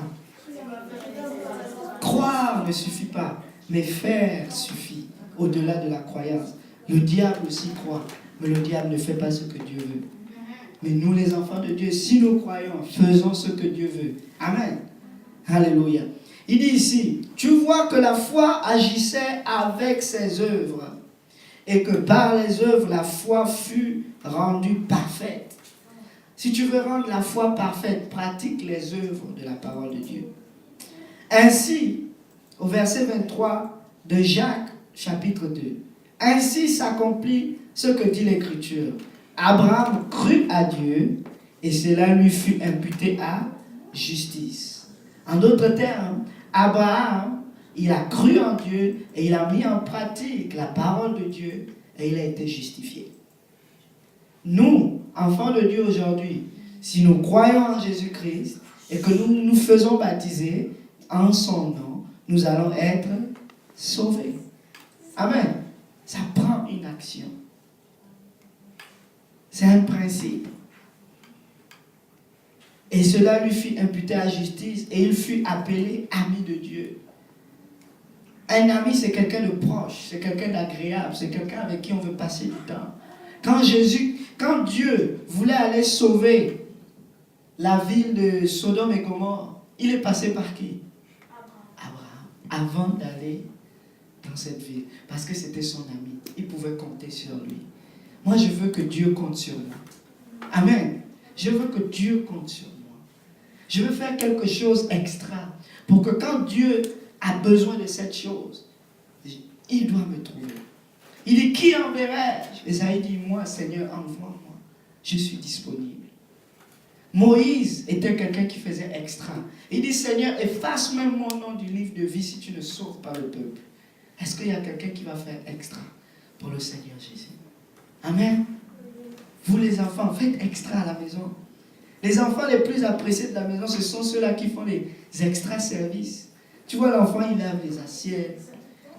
Croire ne suffit pas, mais faire suffit. Au-delà de la croyance. Le diable aussi croit, mais le diable ne fait pas ce que Dieu veut. Mais nous, les enfants de Dieu, si nous croyons, faisons ce que Dieu veut. Amen. Alléluia. Il dit ici, tu vois que la foi agissait avec ses œuvres et que par les œuvres, la foi fut rendue parfaite. Si tu veux rendre la foi parfaite, pratique les œuvres de la parole de Dieu. Ainsi, au verset 23 de Jacques, chapitre 2, ainsi s'accomplit ce que dit l'Écriture. Abraham crut à Dieu et cela lui fut imputé à justice. En d'autres termes, Abraham il a cru en Dieu et il a mis en pratique la parole de Dieu et il a été justifié. Nous, enfants de Dieu aujourd'hui, si nous croyons en Jésus-Christ et que nous nous faisons baptiser en son nom, nous allons être sauvés. Amen. Ça prend une action. C'est un principe. Et cela lui fut imputé à justice et il fut appelé ami de Dieu. Un ami, c'est quelqu'un de proche, c'est quelqu'un d'agréable, c'est quelqu'un avec qui on veut passer du temps. Quand Dieu voulait aller sauver la ville de Sodome et Gomorrhe, il est passé par qui? Abraham. Avant d'aller dans cette ville. Parce que c'était son ami. Il pouvait compter sur lui. Moi, je veux que Dieu compte sur moi. Amen. Je veux que Dieu compte sur moi. Je veux faire quelque chose extra pour que quand Dieu a besoin de cette chose, il doit me trouver. Il dit, qui enverrai-je? Esaïe dit, moi, Seigneur, envoie-moi. Je suis disponible. Moïse était quelqu'un qui faisait extra. Il dit, Seigneur, efface même mon nom du livre de vie si tu ne sauves pas le peuple. Est-ce qu'il y a quelqu'un qui va faire extra pour le Seigneur Jésus? Amen. Vous les enfants, faites extra à la maison. Les enfants les plus appréciés de la maison, ce sont ceux-là qui font les extra services. Tu vois, l'enfant, il lave les assiettes.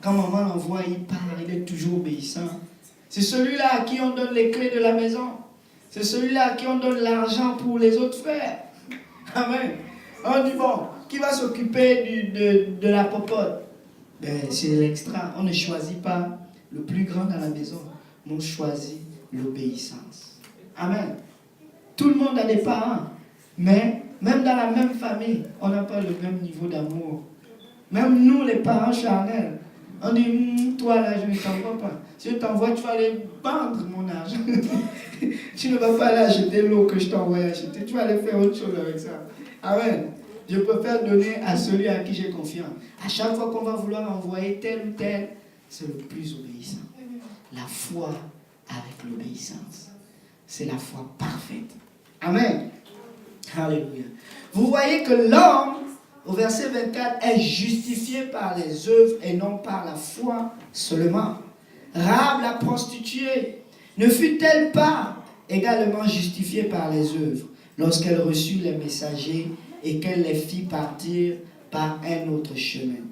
Quand maman l'envoie, il part, il est toujours obéissant. C'est celui-là à qui on donne les clés de la maison. C'est celui-là à qui on donne l'argent pour les autres frères. Amen. On dit, bon, qui va s'occuper de la popote? Ben, c'est l'extra. On ne choisit pas le plus grand dans la maison. On choisit l'obéissance. Amen. Tout le monde a des parents. Mais même dans la même famille, on n'a pas le même niveau d'amour. Même nous, les parents charnels, on dit, toi là, je ne t'envoie pas. Si je t'envoie, tu vas aller vendre mon argent. Tu ne vas pas aller acheter l'eau que je t'envoie acheter. Tu vas aller faire autre chose avec ça. Amen. Je préfère donner à celui à qui j'ai confiance. À chaque fois qu'on va vouloir envoyer tel ou tel, c'est le plus obéissant. La foi avec l'obéissance, c'est la foi parfaite. Amen. Alléluia. Vous voyez que l'homme, au verset 24, est justifié par les œuvres et non par la foi seulement. Rahab, la prostituée, ne fut-elle pas également justifiée par les œuvres lorsqu'elle reçut les messagers et qu'elle les fit partir par un autre chemin?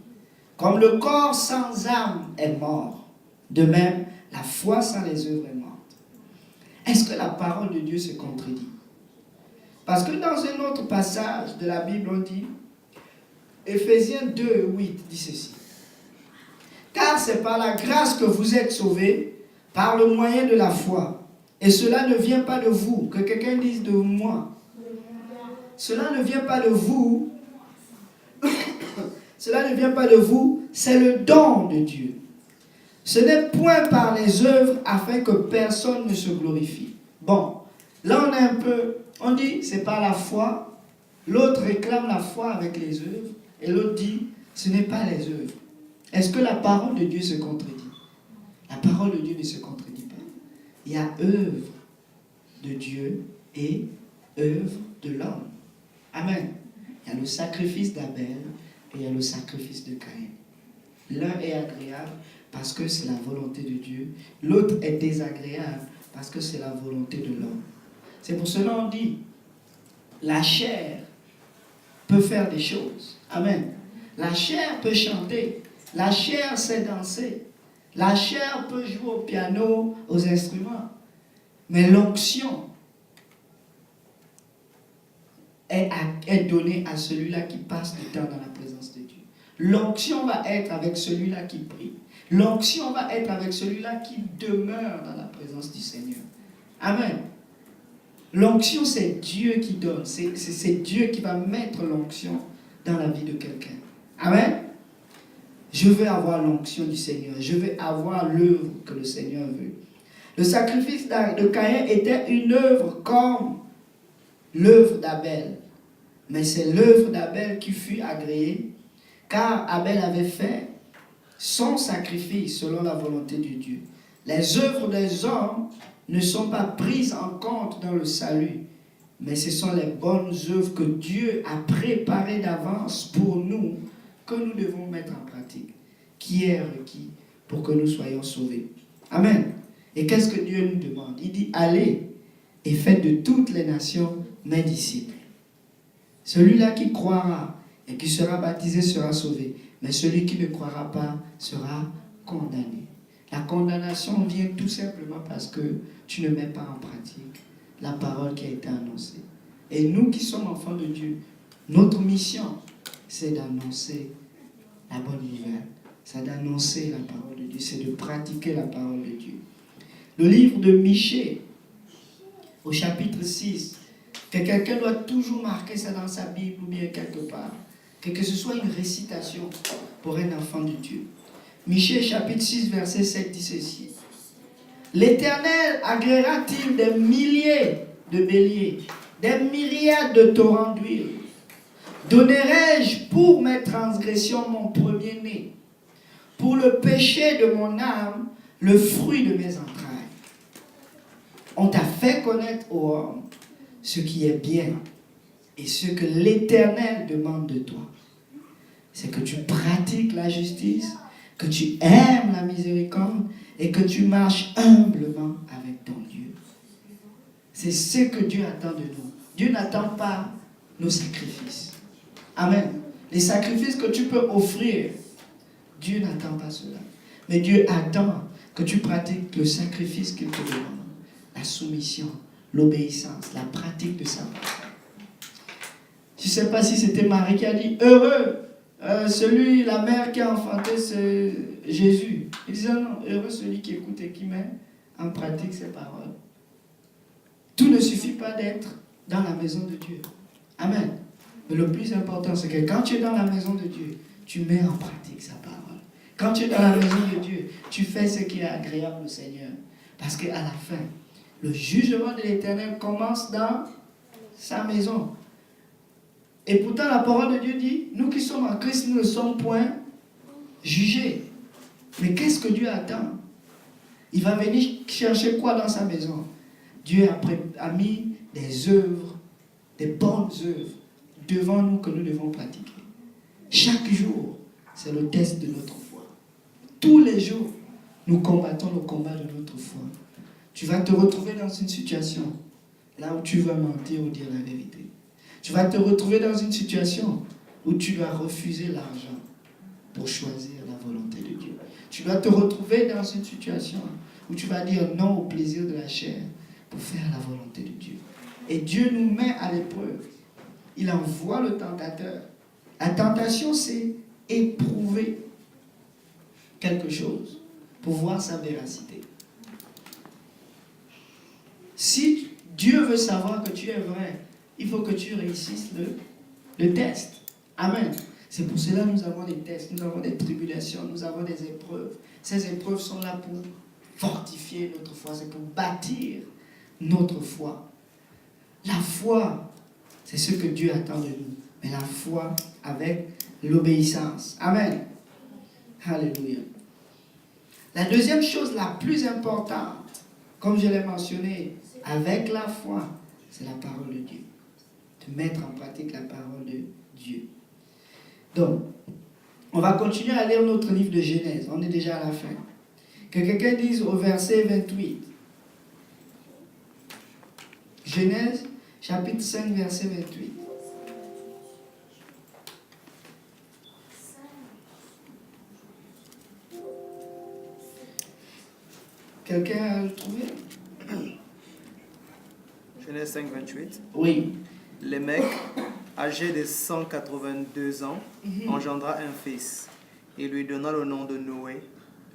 Comme le corps sans âme est mort, de même, la foi sans les œuvres est morte. Est-ce que la parole de Dieu se contredit? Parce que dans un autre passage de la Bible, on dit, Éphésiens 2, 8 dit ceci. Car c'est par la grâce que vous êtes sauvés, par le moyen de la foi. Et cela ne vient pas de vous, que quelqu'un dise de moi. Cela ne vient pas de vous. Cela ne vient pas de vous, c'est le don de Dieu. Ce n'est point par les œuvres afin que personne ne se glorifie. Bon, là on dit c'est par la foi. L'autre réclame la foi avec les œuvres. Et l'autre dit, ce n'est pas les œuvres. Est-ce que la parole de Dieu se contredit? La parole de Dieu ne se contredit pas. Il y a œuvre de Dieu et œuvre de l'homme. Amen. Il y a le sacrifice d'Abel et il y a le sacrifice de Caïn. L'un est agréable parce que c'est la volonté de Dieu. L'autre est désagréable parce que c'est la volonté de l'homme. C'est pour cela qu'on dit, la chair peut faire des choses. Amen. La chair peut chanter. La chair sait danser. La chair peut jouer au piano, aux instruments. Mais l'onction est donnée à celui-là qui passe du temps dans la présence de Dieu. L'onction va être avec celui-là qui prie. L'onction va être avec celui-là qui demeure dans la présence du Seigneur. Amen. L'onction, c'est Dieu qui donne. C'est Dieu qui va mettre l'onction dans la vie de quelqu'un. Amen. Je veux avoir l'onction du Seigneur. Je veux avoir l'œuvre que le Seigneur veut. Le sacrifice de Caïn était une œuvre comme l'œuvre d'Abel. Mais c'est l'œuvre d'Abel qui fut agréée, car Abel avait fait son sacrifice selon la volonté de Dieu. Les œuvres des hommes ne sont pas prises en compte dans le salut, mais ce sont les bonnes œuvres que Dieu a préparées d'avance pour nous, que nous devons mettre en pratique, qui est requis pour que nous soyons sauvés. Amen. Et qu'est-ce que Dieu nous demande? Il dit, allez et faites de toutes les nations mes disciples. Celui-là qui croira et qui sera baptisé sera sauvé, mais celui qui ne croira pas sera condamné. La condamnation vient tout simplement parce que tu ne mets pas en pratique la parole qui a été annoncée. Et nous qui sommes enfants de Dieu, notre mission, c'est d'annoncer la bonne nouvelle. C'est d'annoncer la parole de Dieu, c'est de pratiquer la parole de Dieu. Le livre de Michée, au chapitre 6, que quelqu'un doit toujours marquer ça dans sa Bible ou bien quelque part. Que ce soit une récitation pour un enfant de Dieu. Michée, chapitre 6, verset 7 dit ceci. L'Éternel agréera-t-il des milliers de béliers, des myriades de torrents d'huile? Donnerai-je pour mes transgressions mon premier-né, pour le péché de mon âme, le fruit de mes entrailles? On t'a fait connaître, ô homme, ce qui est bien et ce que l'Éternel demande de toi. C'est que tu pratiques la justice, que tu aimes la miséricorde et que tu marches humblement avec ton Dieu. C'est ce que Dieu attend de nous. Dieu n'attend pas nos sacrifices. Amen. Les sacrifices que tu peux offrir, Dieu n'attend pas cela. Mais Dieu attend que tu pratiques le sacrifice qu'il te demande. La soumission, l'obéissance, la pratique de sa parole. Je ne sais pas si c'était Marie qui a dit, heureux, la mère qui a enfanté, c'est Jésus. Il disait non, heureux celui qui écoute et qui met en pratique ses paroles. Tout ne suffit pas d'être dans la maison de Dieu. Amen. Mais le plus important, c'est que quand tu es dans la maison de Dieu, tu mets en pratique sa parole. Quand tu es dans la maison de Dieu, tu fais ce qui est agréable au Seigneur. Parce qu'à la fin, le jugement de l'Éternel commence dans sa maison. Et pourtant, la parole de Dieu dit, nous qui sommes en Christ, nous ne sommes point jugés. Mais qu'est-ce que Dieu attend? Il va venir chercher quoi dans sa maison? Dieu a mis des œuvres, des bonnes œuvres devant nous que nous devons pratiquer. Chaque jour, c'est le test de notre foi. Tous les jours, nous combattons le combat de notre foi. Tu vas te retrouver dans une situation là où tu vas mentir ou dire la vérité. Tu vas te retrouver dans une situation où tu dois refuser l'argent pour choisir la volonté de Dieu. Tu dois te retrouver dans une situation où tu vas dire non au plaisir de la chair pour faire la volonté de Dieu. Et Dieu nous met à l'épreuve. Il envoie le tentateur. La tentation, c'est éprouver quelque chose pour voir sa véracité. Si Dieu veut savoir que tu es vrai, il faut que tu réussisses le test. Amen. C'est pour cela que nous avons des tests, nous avons des tribulations, nous avons des épreuves. Ces épreuves sont là pour fortifier notre foi, c'est pour bâtir notre foi. La foi, c'est ce que Dieu attend de nous. Mais la foi avec l'obéissance. Amen. Alléluia. La deuxième chose la plus importante, comme je l'ai mentionné, avec la foi, c'est la parole de Dieu. De mettre en pratique la parole de Dieu. Donc, on va continuer à lire notre livre de Genèse. On est déjà à la fin. Que quelqu'un dise au verset 28. Genèse, chapitre 5, verset 28. Quelqu'un a le trouvé? Genèse 5, 28. Oui. Lémec, âgé de 182 ans, engendra un fils et lui donna le nom de Noé,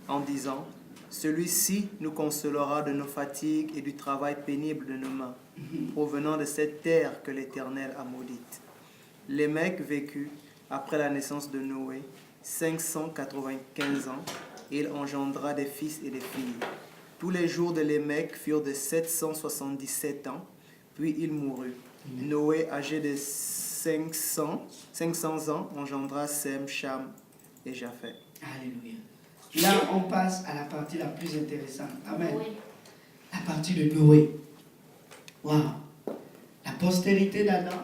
en disant, celui-ci nous consolera de nos fatigues et du travail pénible de nos mains, provenant de cette terre que l'Éternel a maudite. Lémec vécut, après la naissance de Noé, 595 ans, et il engendra des fils et des filles. Tous les jours de Lémec furent de 777 ans, puis il mourut. Noé, âgé de 500 ans, engendra Sem, Cham et Japheth. Alléluia. Là, on passe à la partie la plus intéressante. Amen. La partie de Noé. Waouh. La postérité d'Adam,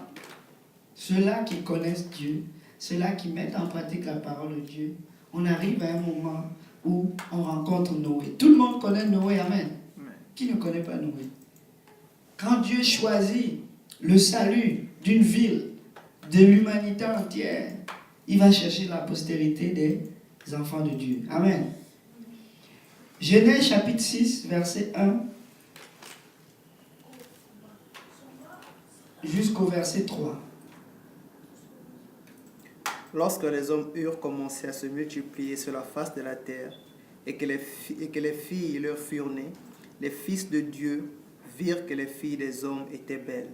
ceux-là qui connaissent Dieu, ceux-là qui mettent en pratique la parole de Dieu, on arrive à un moment où on rencontre Noé. Tout le monde connaît Noé, amen. Qui ne connaît pas Noé? Quand Dieu choisit le salut d'une ville, de l'humanité entière, il va chercher la postérité des enfants de Dieu. Amen. Genèse chapitre 6, verset 1 jusqu'au verset 3. Lorsque les hommes eurent commencé à se multiplier sur la face de la terre, et que les filles leur furent nées, les fils de Dieu virent que les filles des hommes étaient belles,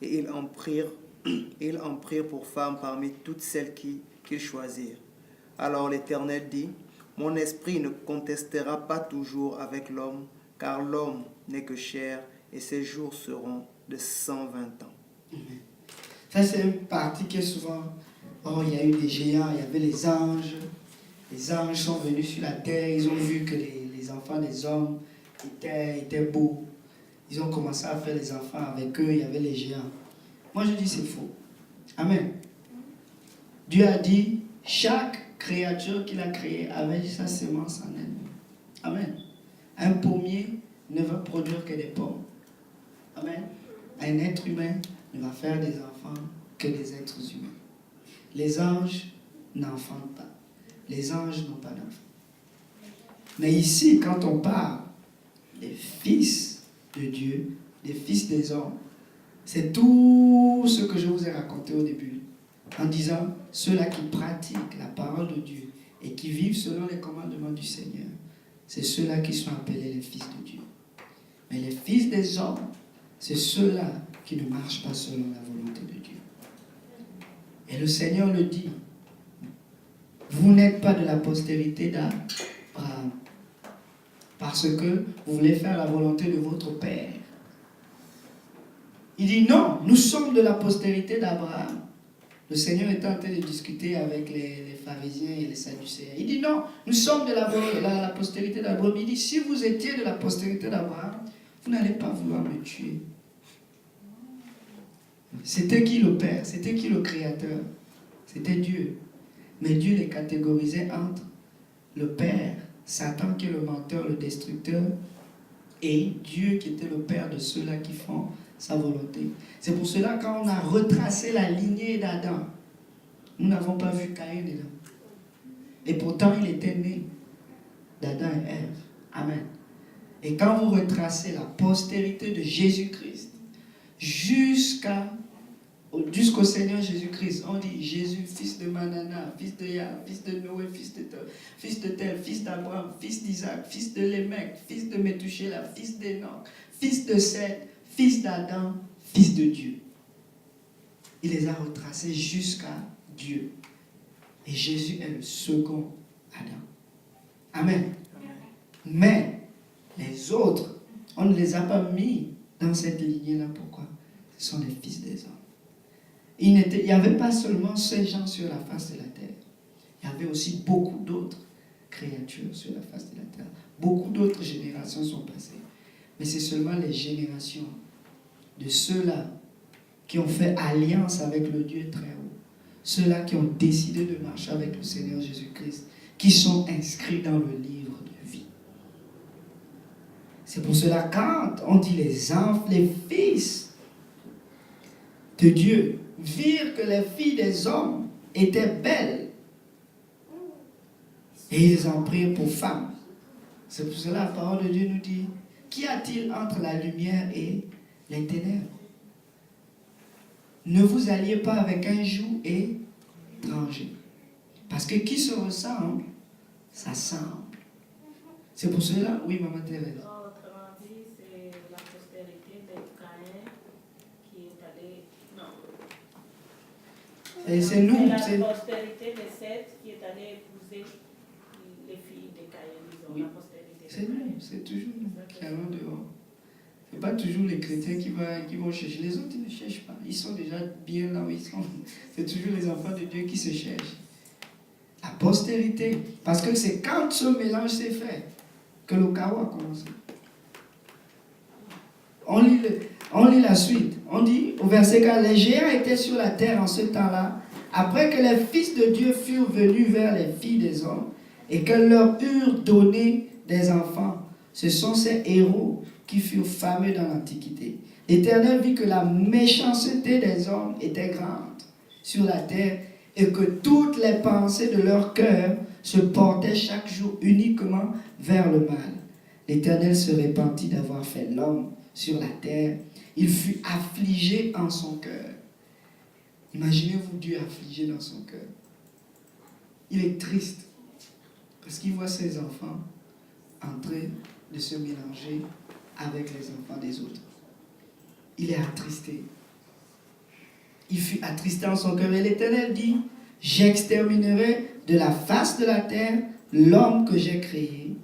et ils en prirent pour femmes parmi toutes celles qu'ils choisirent. Alors l'Éternel dit, « Mon esprit ne contestera pas toujours avec l'homme, car l'homme n'est que chair, et ses jours seront de 120 ans. » Ça, c'est une partie qui est souvent... Oh, il y a eu des géants, il y avait les anges. Les anges sont venus sur la terre, ils ont vu que les enfants des hommes étaient beaux. Ils ont commencé à faire des enfants avec eux, il y avait les géants. Moi, je dis c'est faux. Amen. Dieu a dit, chaque créature qu'il a créée avait sa semence en elle. Amen. Un pommier ne va produire que des pommes. Amen. Un être humain ne va faire des enfants que des êtres humains. Les anges n'enfantent pas. Les anges n'ont pas d'enfants. Mais ici, quand on parle des fils de Dieu, des fils des hommes, c'est tout ce que je vous ai raconté au début, en disant, ceux-là qui pratiquent la parole de Dieu et qui vivent selon les commandements du Seigneur, c'est ceux-là qui sont appelés les fils de Dieu. Mais les fils des hommes, c'est ceux-là qui ne marchent pas selon la volonté de Dieu. Et le Seigneur le dit, vous n'êtes pas de la postérité d'Abraham, parce que vous voulez faire la volonté de votre père. Il dit non, nous sommes de la postérité d'Abraham. Le Seigneur est en train de discuter avec les pharisiens et les sadducéens. Il dit non, nous sommes de la postérité d'Abraham. Il dit si vous étiez de la postérité d'Abraham, vous n'allez pas vouloir me tuer. C'était qui le Père? C'était qui le Créateur? C'était Dieu. Mais Dieu les catégorisait entre le Père, Satan qui est le menteur, le destructeur, et Dieu qui était le Père de ceux-là qui font sa volonté. C'est pour cela quand on a retracé la lignée d'Adam, nous n'avons pas vu Caïn dedans. Et pourtant il était né d'Adam et Ève. Amen. Et quand vous retracez la postérité de Jésus-Christ jusqu'au Seigneur Jésus-Christ, on dit Jésus, fils de Manana, fils de Yah, fils de Noé, fils de tel, fils d'Abraham, fils d'Isaac, fils de Lémec, fils de Métouchéla, fils d'Enoch, fils de Seth, fils d'Adam, fils de Dieu. Il les a retracés jusqu'à Dieu. Et Jésus est le second Adam. Amen. Mais les autres, on ne les a pas mis dans cette lignée-là. Pourquoi? Ce sont les fils des hommes. Il n'y avait pas seulement ces gens sur la face de la terre. Il y avait aussi beaucoup d'autres créatures sur la face de la terre. Beaucoup d'autres générations sont passées. Mais c'est seulement les générations de ceux-là qui ont fait alliance avec le Dieu très haut. Ceux-là qui ont décidé de marcher avec le Seigneur Jésus-Christ, qui sont inscrits dans le livre de vie. C'est pour cela quand on dit les fils de Dieu, virent que les filles des hommes étaient belles et ils en prirent pour femmes. C'est pour cela que la parole de Dieu nous dit, qu'y a-t-il entre la lumière et les ténèbres? Ne vous alliez pas avec un joug étranger. Parce que qui se ressemble, ça semble. C'est pour cela, oui, maman Thérèse. Autrement dit, c'est la postérité de Caïn qui est allée. Non. Et c'est nous. C'est la postérité de Seth qui est allée épouser les filles de Caïn, disons, Oui. la postérité de C'est Caïn. nous, c'est toujours nous qui allons dehors. Ce n'est pas toujours les chrétiens qui vont chercher. Les autres, ils ne cherchent pas. Ils sont déjà bien là où ils sont. C'est toujours les enfants de Dieu qui se cherchent. La postérité. Parce que c'est quand ce mélange s'est fait que le chaos a commencé. On lit la suite. On dit au verset 4, les géants étaient sur la terre en ce temps-là, Après que les fils de Dieu furent venus vers les filles des hommes et que leur eurent donné des enfants, ce sont ces héros qui furent fameux dans l'Antiquité. L'Éternel vit que la méchanceté des hommes était grande sur la terre et que toutes les pensées de leur cœur se portaient chaque jour uniquement vers le mal. L'Éternel se repentit d'avoir fait l'homme sur la terre. Il fut affligé en son cœur. Imaginez-vous Dieu affligé dans son cœur. Il est triste parce qu'il voit ses enfants en train de se mélanger avec les enfants des autres. Il est attristé. Il fut attristé en son cœur. Et l'Éternel dit, j'exterminerai de la face de la terre l'homme que j'ai créé,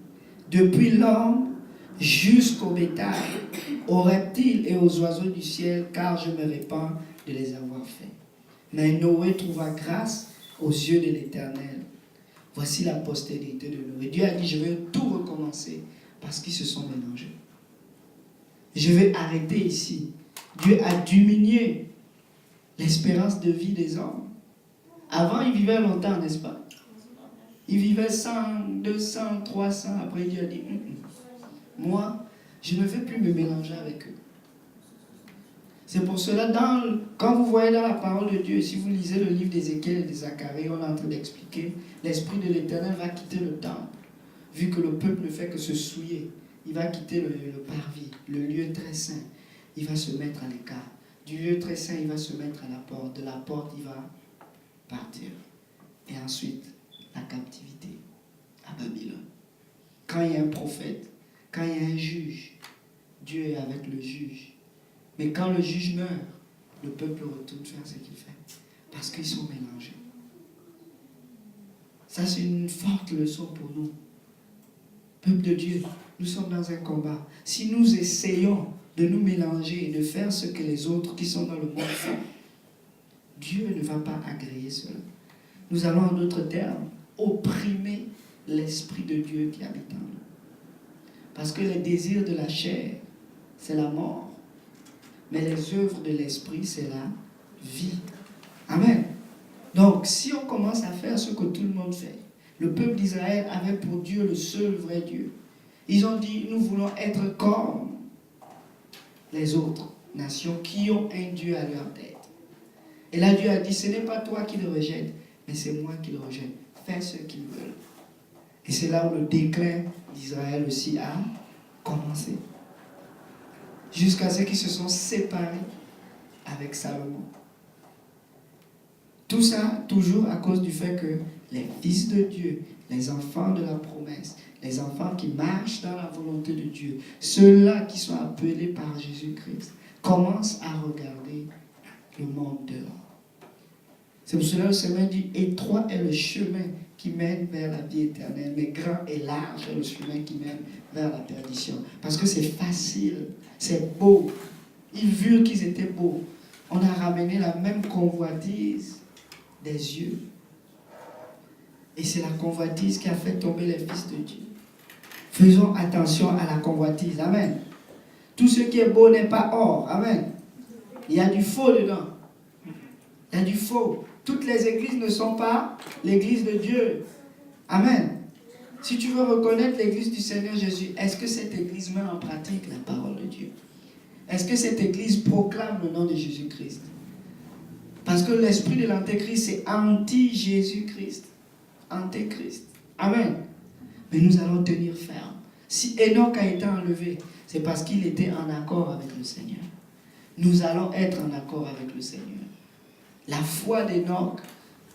depuis l'homme jusqu'au bétail, aux reptiles et aux oiseaux du ciel, car je me répands de les avoir faits. Mais Noé trouva grâce aux yeux de l'Éternel. Voici la postérité de Noé. Dieu a dit, je vais tout recommencer parce qu'ils se sont mélangés. Je vais arrêter ici. Dieu a diminué l'espérance de vie des hommes. Avant, ils vivaient longtemps, n'est-ce pas? Ils vivaient 100, 200, 300. Après, Dieu a dit, moi, je ne vais plus me mélanger avec eux. C'est pour cela, quand vous voyez dans la parole de Dieu, si vous lisez le livre d'Ézéchiel et de Zacharie, on est en train d'expliquer, l'Esprit de l'Éternel va quitter le temple, vu que le peuple ne fait que se souiller. Il va quitter le parvis, le lieu très saint. Il va se mettre à l'écart. Du lieu très saint, il va se mettre à la porte. De la porte, il va partir. Et ensuite, la captivité à Babylone. Quand il y a un prophète, quand il y a un juge, Dieu est avec le juge. Mais quand le juge meurt, le peuple retourne faire ce qu'il fait. Parce qu'ils sont mélangés. Ça, c'est une forte leçon pour nous. Peuple de Dieu, nous sommes dans un combat. Si nous essayons de nous mélanger et de faire ce que les autres qui sont dans le monde font, Dieu ne va pas agréer cela. Nous allons, en d'autres termes, opprimer l'Esprit de Dieu qui habite en nous. Parce que les désirs de la chair, c'est la mort. Mais les œuvres de l'Esprit, c'est la vie. Amen. Donc, si on commence à faire ce que tout le monde fait, le peuple d'Israël avait pour Dieu le seul vrai Dieu. Ils ont dit, nous voulons être comme les autres nations qui ont un Dieu à leur tête. Et là, Dieu a dit, ce n'est pas toi qui le rejettes, mais c'est moi qui le rejette. Fais ce qu'ils veulent. Et c'est là où le déclin d'Israël aussi a commencé. Jusqu'à ce qu'ils se sont séparés avec Salomon. Tout ça, toujours à cause du fait que les fils de Dieu, les enfants de la promesse, les enfants qui marchent dans la volonté de Dieu, ceux-là qui sont appelés par Jésus-Christ, commencent à regarder le monde dehors. C'est pour cela que le Seigneur dit, étroit est le chemin qui mène vers la vie éternelle, mais grand et large est le chemin qui mène vers la perdition. Parce que c'est facile, c'est beau. Ils virent qu'ils étaient beaux. On a ramené la même convoitise des yeux. Et c'est la convoitise qui a fait tomber les fils de Dieu. Faisons attention à la convoitise. Amen. Tout ce qui est beau n'est pas or. Amen. Il y a du faux dedans. Il y a du faux. Toutes les églises ne sont pas l'église de Dieu. Amen. Si tu veux reconnaître l'église du Seigneur Jésus, est-ce que cette église met en pratique la parole de Dieu? Est-ce que cette église proclame le nom de Jésus-Christ? Parce que l'esprit de l'antéchrist, c'est anti-Jésus-Christ. Antéchrist. Amen. Mais nous allons tenir ferme. Si Enoch a été enlevé, c'est parce qu'il était en accord avec le Seigneur. Nous allons être en accord avec le Seigneur. La foi d'Enoch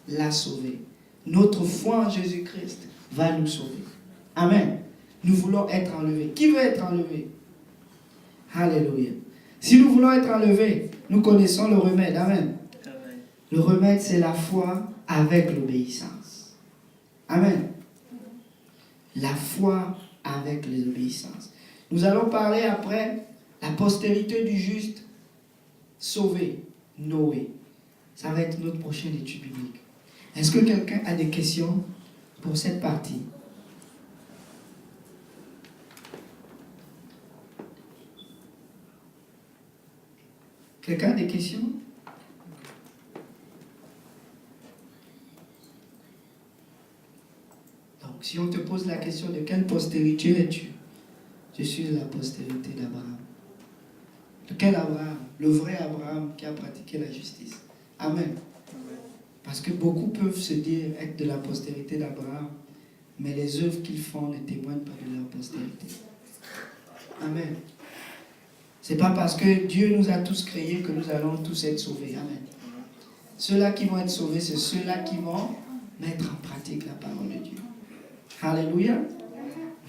l'a sauvé. Notre foi en Jésus-Christ va nous sauver. Amen. Nous voulons être enlevés. Qui veut être enlevé? Alléluia. Si nous voulons être enlevés, nous connaissons le remède. Amen. Amen. Le remède, c'est la foi avec l'obéissance. Amen. La foi avec l'obéissance. Nous allons parler après la postérité du juste sauvé, Noé. Ça va être notre prochaine étude biblique. Est-ce que quelqu'un a des questions pour cette partie? Quelqu'un a des questions? si on te pose la question de quelle postérité es-tu, je suis de la postérité d'Abraham. De quel Abraham? Le vrai Abraham qui a pratiqué la justice. Amen. Parce que beaucoup peuvent se dire être de la postérité d'Abraham, mais les œuvres qu'ils font ne témoignent pas de leur postérité. Amen. C'est pas parce que Dieu nous a tous créés que nous allons tous être sauvés. Amen. Ceux-là qui vont être sauvés, c'est ceux-là qui vont mettre en pratique la parole de Dieu. Alléluia.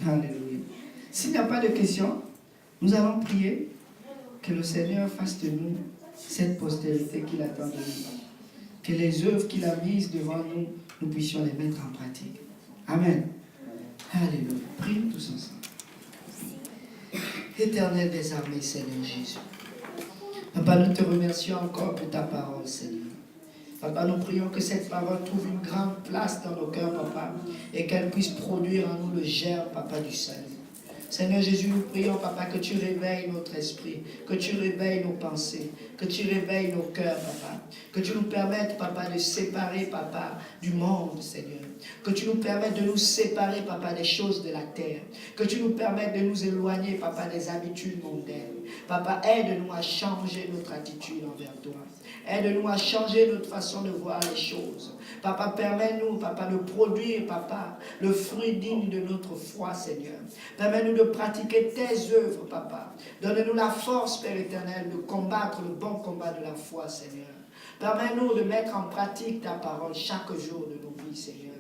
Alléluia. S'il n'y a pas de questions, nous allons prier que le Seigneur fasse de nous cette postérité qu'il attend de nous. Que les œuvres qu'il a mises devant nous, nous puissions les mettre en pratique. Amen. Alléluia. Prions tous ensemble. Éternel des armées, Seigneur Jésus. Papa, nous te remercions encore pour ta parole, Seigneur. Papa, nous prions que cette parole trouve une grande place dans nos cœurs, Papa, et qu'elle puisse produire en nous le germe, Papa, du salut. Seigneur Jésus, nous prions, Papa, que tu réveilles notre esprit, que tu réveilles nos pensées, que tu réveilles nos cœurs, Papa. Que tu nous permettes, Papa, de séparer, Papa, du monde, Seigneur. Que tu nous permettes de nous séparer, Papa, des choses de la terre. Que tu nous permettes de nous éloigner, Papa, des habitudes mondaines. Papa, aide-nous à changer notre attitude envers toi. Aide-nous à changer notre façon de voir les choses. Papa, permets-nous, Papa, de produire, Papa, le fruit digne de notre foi, Seigneur. Permets-nous de pratiquer tes œuvres, Papa. Donne-nous la force, Père éternel, de combattre le bon combat de la foi, Seigneur. Permets-nous de mettre en pratique ta parole chaque jour de nos vies, Seigneur.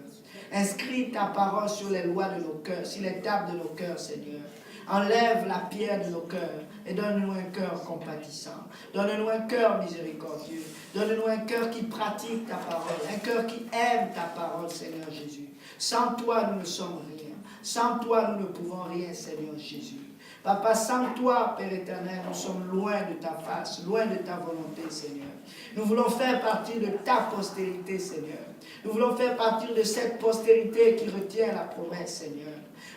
Inscris ta parole sur les lois de nos cœurs, sur les tables de nos cœurs, Seigneur. Enlève la pierre de nos cœurs et donne-nous un cœur compatissant. Donne-nous un cœur miséricordieux. Donne-nous un cœur qui pratique ta parole, un cœur qui aime ta parole, Seigneur Jésus. Sans toi, nous ne sommes rien. Sans toi, nous ne pouvons rien, Seigneur Jésus. Papa, sans toi, Père éternel, nous sommes loin de ta face, loin de ta volonté, Seigneur. Nous voulons faire partie de ta postérité, Seigneur. Nous voulons faire partie de cette postérité qui retient la promesse, Seigneur.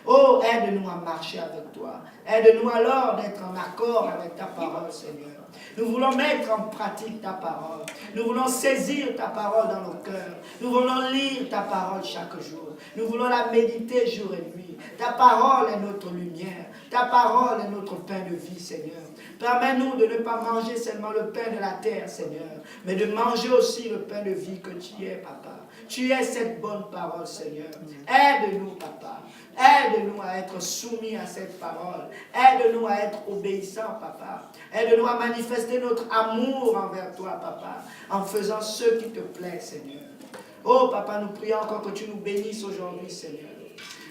Oh, aide-nous à marcher avec toi. Aide-nous alors d'être en accord avec ta parole, Seigneur. Nous voulons mettre en pratique ta parole. Nous voulons saisir ta parole dans nos cœurs. Nous voulons lire ta parole chaque jour. Nous voulons la méditer jour et nuit. Ta parole est notre lumière. Ta parole est notre pain de vie, Seigneur. Permets-nous de ne pas manger seulement le pain de la terre, Seigneur, mais de manger aussi le pain de vie que tu es, Papa. Tu es cette bonne parole, Seigneur. Aide-nous, Papa. Aide-nous à être soumis à cette parole. Aide-nous à être obéissants, Papa. Aide-nous à manifester notre amour envers toi, Papa, en faisant ce qui te plaît, Seigneur. Oh, Papa, nous prions encore que tu nous bénisses aujourd'hui, Seigneur.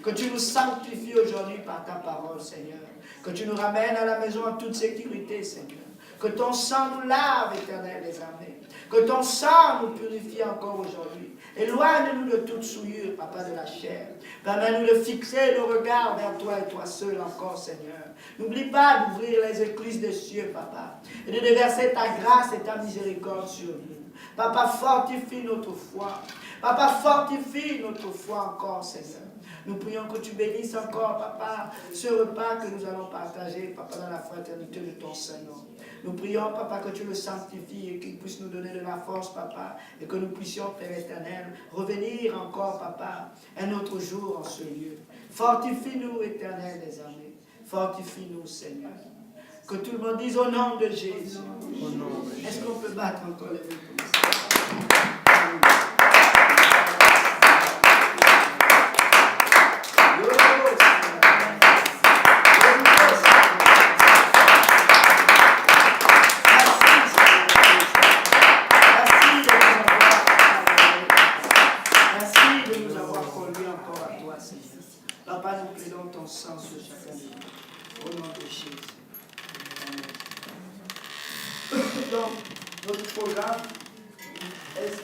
Que tu nous sanctifies aujourd'hui par ta parole, Seigneur. Que tu nous ramènes à la maison en toute sécurité, Seigneur. Que ton sang nous lave, Éternel des armées. Que ton sang nous purifie encore aujourd'hui. Éloigne-nous de toute souillure, Papa, de la chair. Permets-nous de fixer nos regards vers toi et toi seul encore, Seigneur. N'oublie pas d'ouvrir les écluses des cieux, Papa, et de déverser ta grâce et ta miséricorde sur nous. Papa, fortifie notre foi. Papa, fortifie notre foi encore, Seigneur. Nous prions que tu bénisses encore, Papa, ce repas que nous allons partager, Papa, dans la fraternité de ton Saint-Nom. Nous prions, Papa, que tu le sanctifies et qu'il puisse nous donner de la force, Papa, et que nous puissions, Père éternel, revenir encore, Papa, un autre jour en ce lieu. Fortifie-nous, Éternel des armées. Fortifie-nous, Seigneur. Que tout le monde dise au nom de Jésus. Au nom de Jésus. Est-ce qu'on peut battre encore les mains comme ça? Papa, nous plaidons ton sang sur chacun de nous. Au nom de Jésus. Donc, notre programme est